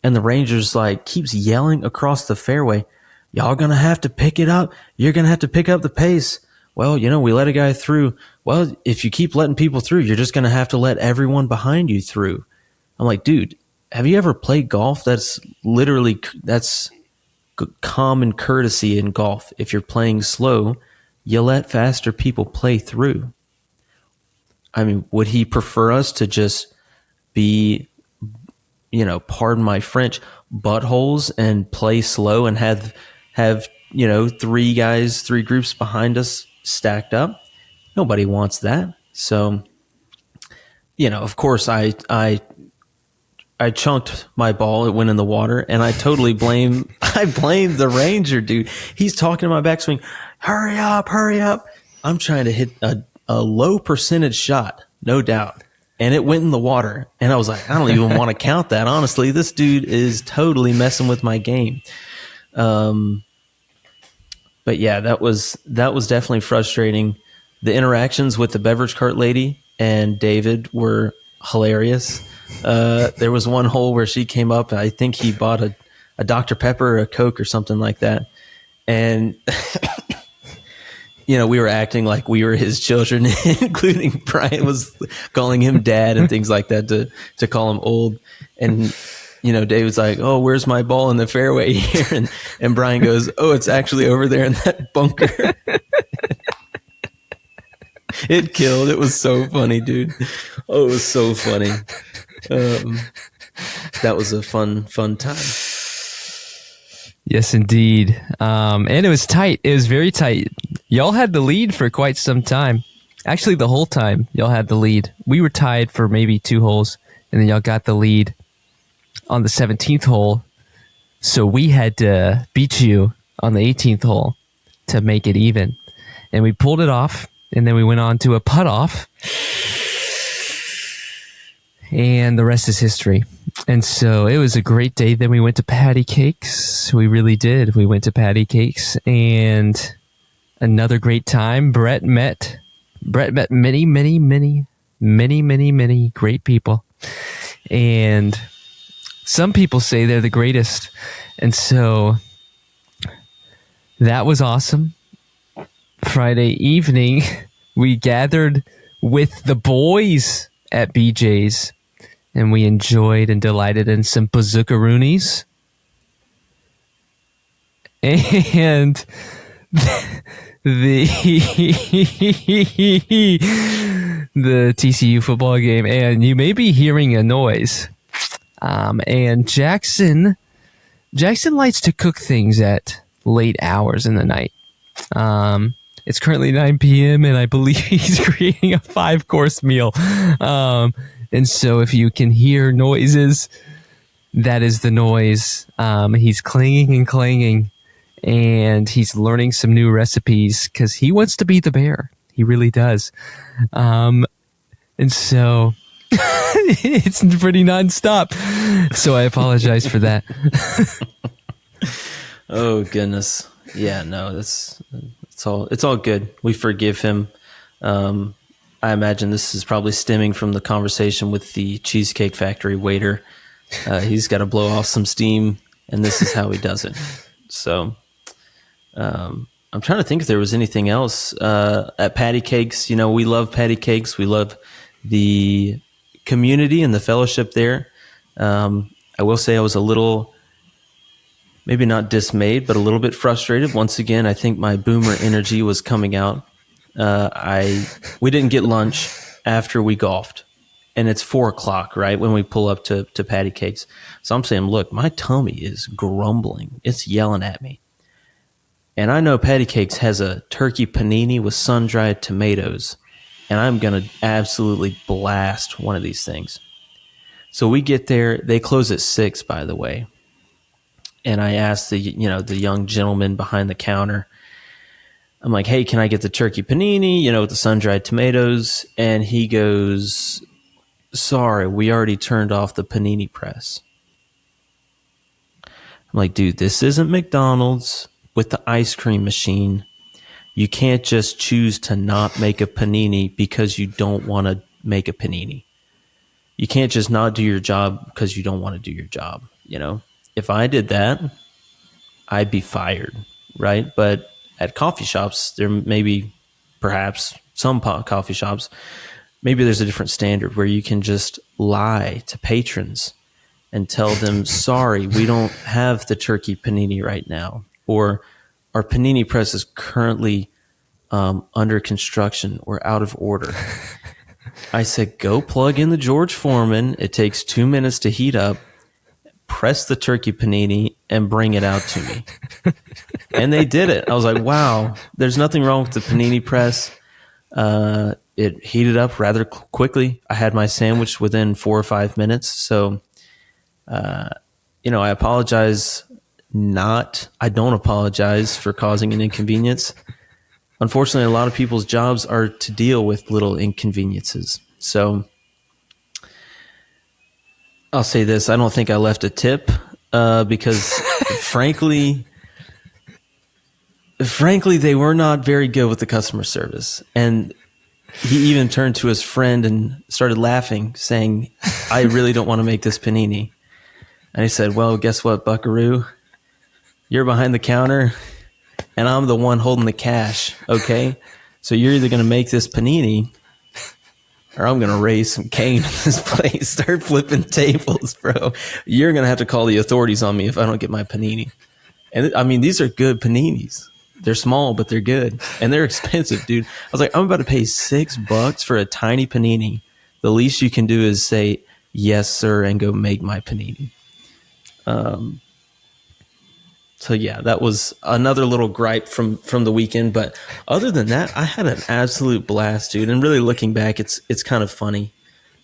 And the Rangers keeps yelling across the fairway, y'all going to have to pick it up. You're going to have to pick up the pace. Well, we let a guy through. Well, if you keep letting people through, you're just going to have to let everyone behind you through. I'm like, dude, have you ever played golf? That's common courtesy in golf. If you're playing slow, you let faster people play through. I mean, would he prefer us to just be, pardon my French, buttholes and play slow and have three groups behind us stacked up? Nobody wants that. So, of course, I chunked my ball. It went in the water, and I totally blame the Ranger, dude. He's talking to my backswing. Hurry up. I'm trying to hit a low percentage shot, no doubt. And it went in the water. And I was like, I don't even want to count that. Honestly, this dude is totally messing with my game. But yeah, that was definitely frustrating. The interactions with the beverage cart lady and David were hilarious. There was one hole where she came up, and I think he bought a Dr. Pepper or a Coke or something like that. And, we were acting like we were his children, including Brian was calling him dad and things like that to call him old. And, David's like, oh, where's my ball in the fairway here? And Brian goes, oh, it's actually over there in that bunker. It killed. It was so funny, dude. Oh, it was so funny. That was a fun time. Yes, indeed. And it was tight. It was very tight. Y'all had the lead for quite some time. Actually, the whole time, y'all had the lead. We were tied for maybe 2 holes, and then y'all got the lead on the 17th hole. So we had to beat you on the 18th hole to make it even. And we pulled it off, and then we went on to a putt-off. And the rest is history. And so it was a great day. Then we went to Patty Cakes. We really did. We went to Patty Cakes, and another great time. Brett met many, many, many, many, many, many great people. And some people say they're the greatest. And so that was awesome. Friday evening, we gathered with the boys at BJ's. And we enjoyed and delighted in some bazookaroonies. And the TCU football game. And you may be hearing a noise. And Jackson likes to cook things at late hours in the night. It's currently 9 p.m. and I believe he's creating a 5-course meal. And so if you can hear noises, that is the noise. He's clanging and clanging, and he's learning some new recipes because he wants to be the bear. He really does. And so it's pretty nonstop. So I apologize for that. Oh, goodness. Yeah, no, it's all good. We forgive him. I imagine this is probably stemming from the conversation with the Cheesecake Factory waiter. He's got to blow off some steam, and this is how he does it. So I'm trying to think if there was anything else at Patty Cakes. We love Patty Cakes. We love the community and the fellowship there. I will say I was a little, maybe not dismayed, but a little bit frustrated. Once again, I think my boomer energy was coming out. We didn't get lunch after we golfed, and it's 4:00, right, when we pull up to Patty Cakes. So I'm saying, look, my tummy is grumbling. It's yelling at me. And I know Patty Cakes has a turkey panini with sun-dried tomatoes, and I'm going to absolutely blast one of these things. So we get there. They close at 6, by the way. and I asked the young gentleman behind the counter, I'm like, hey, can I get the turkey panini, with the sun-dried tomatoes? And he goes, sorry, we already turned off the panini press. I'm like, dude, this isn't McDonald's with the ice cream machine. You can't just choose to not make a panini because you don't want to make a panini. You can't just not do your job because you don't want to do your job. If I did that, I'd be fired, right? But at coffee shops, there may be perhaps some coffee shops, maybe there's a different standard where you can just lie to patrons and tell them, sorry, we don't have the turkey panini right now, or our panini press is currently under construction or out of order. I said, go plug in the George Foreman. It takes 2 minutes to heat up, press the turkey panini, and bring it out to me. And they did it. I was like, wow, there's nothing wrong with the panini press. It heated up rather quickly. I had my sandwich within 4 or 5 minutes. So, I apologize I don't apologize for causing an inconvenience. Unfortunately, a lot of people's jobs are to deal with little inconveniences. So I'll say this. I don't think I left a tip because frankly, they were not very good with the customer service. And he even turned to his friend and started laughing, saying, I really don't want to make this panini. And he said, well, guess what, buckaroo? You're behind the counter and I'm the one holding the cash, okay? So you're either going to make this panini or I'm going to raise some cane in this place, start flipping tables, bro. You're going to have to call the authorities on me if I don't get my panini. And I mean, these are good paninis. They're small, but they're good. And they're expensive, dude. I was like, I'm about to pay $6 for a tiny panini. The least you can do is say, yes, sir, and go make my panini. So yeah, that was another little gripe from the weekend. But other than that, I had an absolute blast, dude. And really looking back, it's kind of funny.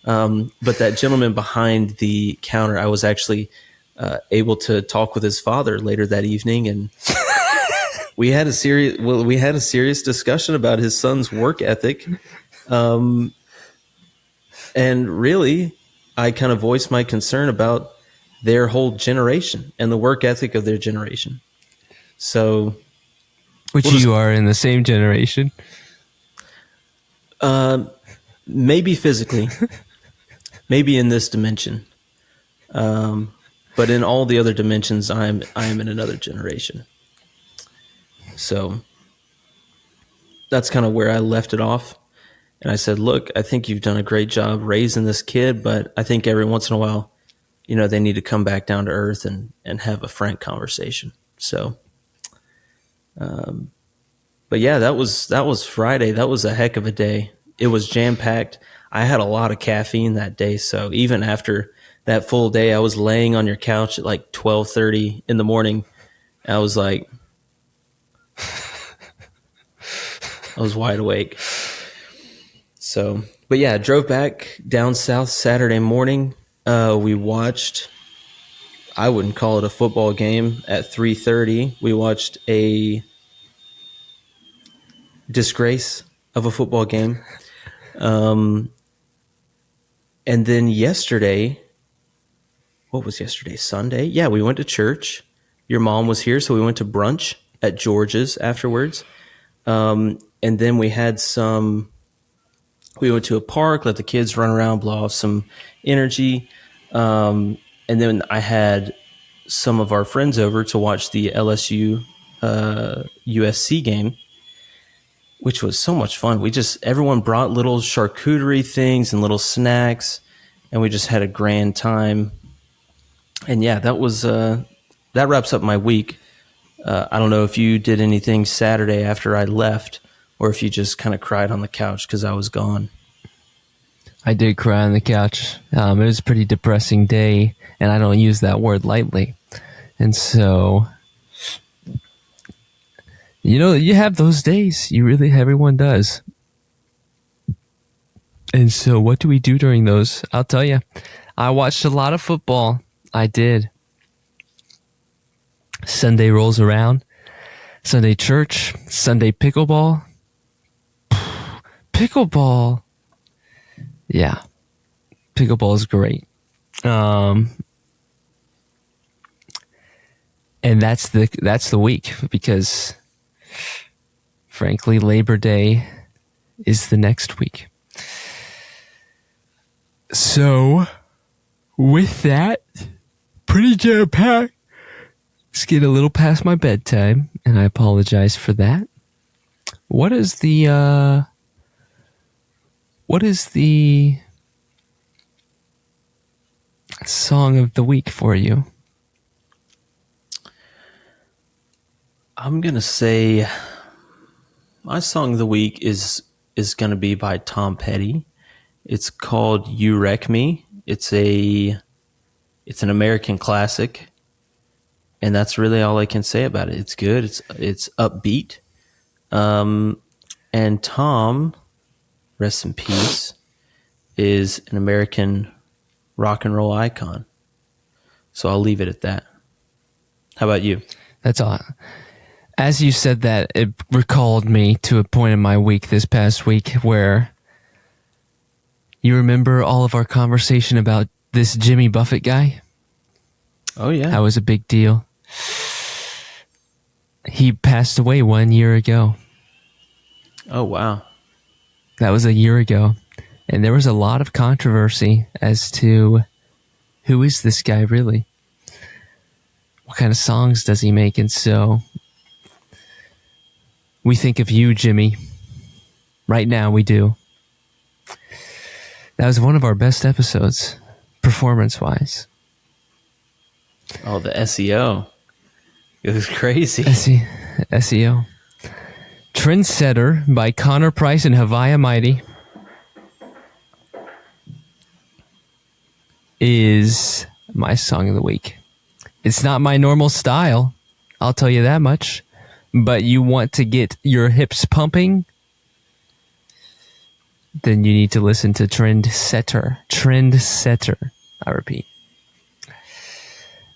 But that gentleman behind the counter, I was actually able to talk with his father later that evening, and we had a serious discussion about his son's work ethic. And really, I kind of voiced my concern about their whole generation and the work ethic of their generation. So, you are in the same generation? Maybe physically, maybe in this dimension. But in all the other dimensions, I am in another generation. So that's kind of where I left it off. And I said, look, I think you've done a great job raising this kid, but I think every once in a while, they need to come back down to earth and have a frank conversation. So, but yeah, that was Friday. That was a heck of a day. It was jam packed. I had a lot of caffeine that day. So even after that full day, I was laying on your couch at like 12:30 in the morning. I was like, I was wide awake. So, but yeah, drove back down south Saturday morning. We watched, I wouldn't call it a football game, at 3:30. We watched a disgrace of a football game. And then yesterday, what was yesterday? Sunday? Yeah, we went to church. Your mom was here, so we went to brunch at George's afterwards. And then we went to a park, let the kids run around, blow off some energy. And then I had some of our friends over to watch the LSU USC game, which was so much fun. Everyone brought little charcuterie things and little snacks, and we just had a grand time. And yeah, that wraps up my week. I don't know if you did anything Saturday after I left, or if you just kind of cried on the couch because I was gone. I did cry on the couch. It was a pretty depressing day, and I don't use that word lightly. And so, you have those days. Everyone does. And so what do we do during those? I'll tell you. I watched a lot of football. I did. Sunday rolls around. Sunday church. Sunday pickleball. Pickleball. Yeah. Pickleball is great. And that's the week, because frankly, Labor Day is the next week. So, with that, pretty jam-packed. It's getting a little past my bedtime, and I apologize for that. What is the song of the week for you? I'm going to say my song of the week is going to be by Tom Petty. It's called You Wreck Me. It's an American classic, and that's really all I can say about it. It's good. It's upbeat. And Tom, rest in peace, is an American rock and roll icon. So I'll leave it at that. How about you? That's all. As you said that, it recalled me to a point in my week this past week where you remember all of our conversation about this Jimmy Buffett guy? Oh, yeah. That was a big deal. He passed away 1 year ago. Oh, wow. That was a year ago. And there was a lot of controversy as to who is this guy really? What kind of songs does he make? And so we think of you, Jimmy. Right now we do. That was one of our best episodes, performance-wise. Oh, the SEO. It was crazy. SEO. Trendsetter by Connor Price and Havaya Mighty is my song of the week. It's not my normal style, I'll tell you that much. But you want to get your hips pumping, then you need to listen to Trendsetter. Trendsetter, I repeat.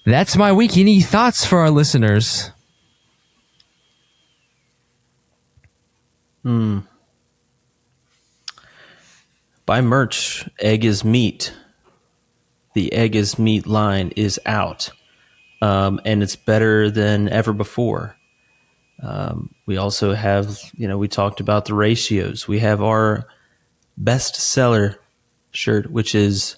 That's my week. Any thoughts for our listeners? Buy merch. Egg is meat. The Egg is Meat line is out. And it's better than ever before. We also have, we talked about the ratios. We have our best seller shirt, which is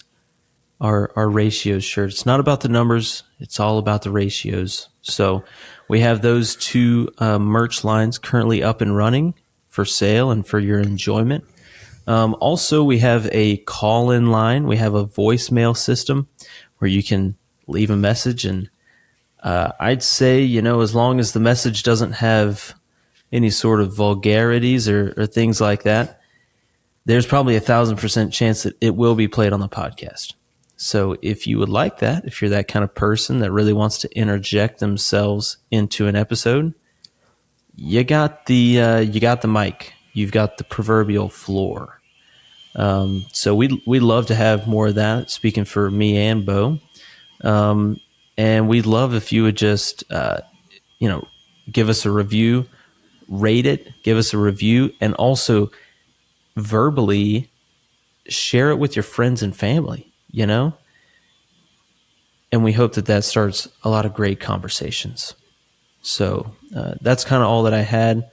our ratios shirt. It's not about the numbers. It's all about the ratios. So we have those two merch lines currently up and running for sale and for your enjoyment. Also, we have a call-in line. We have a voicemail system where you can leave a message. And I'd say, as long as the message doesn't have any sort of vulgarities or things like that, there's probably 1,000% chance that it will be played on the podcast. So if you would like that, if you're that kind of person that really wants to interject themselves into an episode, you got the mic. You've got the proverbial floor. So we'd love to have more of that, speaking for me and Bo. And we'd love if you would just, give us a review, rate it, give us a review, and also verbally share it with your friends and family, And we hope that starts a lot of great conversations. So that's kind of all that I had.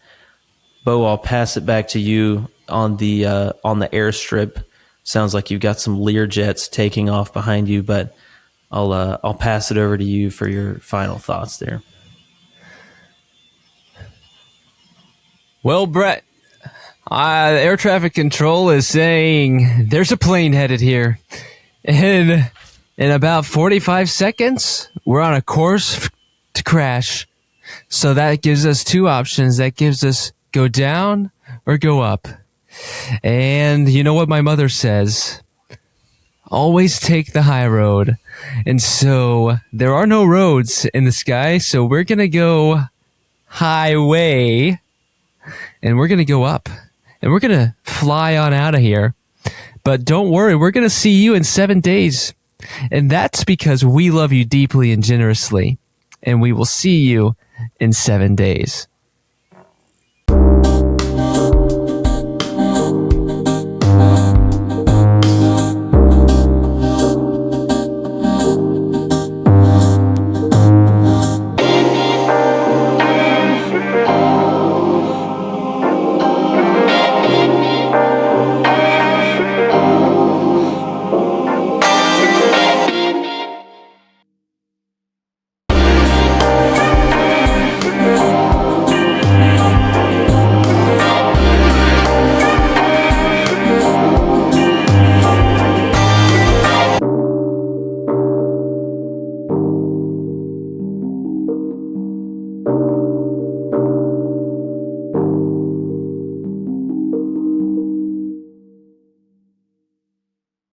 Bo, I'll pass it back to you on the airstrip. Sounds like you've got some Lear jets taking off behind you, but I'll pass it over to you for your final thoughts there. Well, Brett, air traffic control is saying there's a plane headed here. And in about 45 seconds, we're on a course to crash. So that gives us two options. That gives us go down or go up. And you know what my mother says? Always take the high road. And so there are no roads in the sky. So we're going to go highway. And we're going to go up. And we're going to fly on out of here. But don't worry, we're going to see you in 7 days. And that's because we love you deeply and generously. and we will see you in 7 days.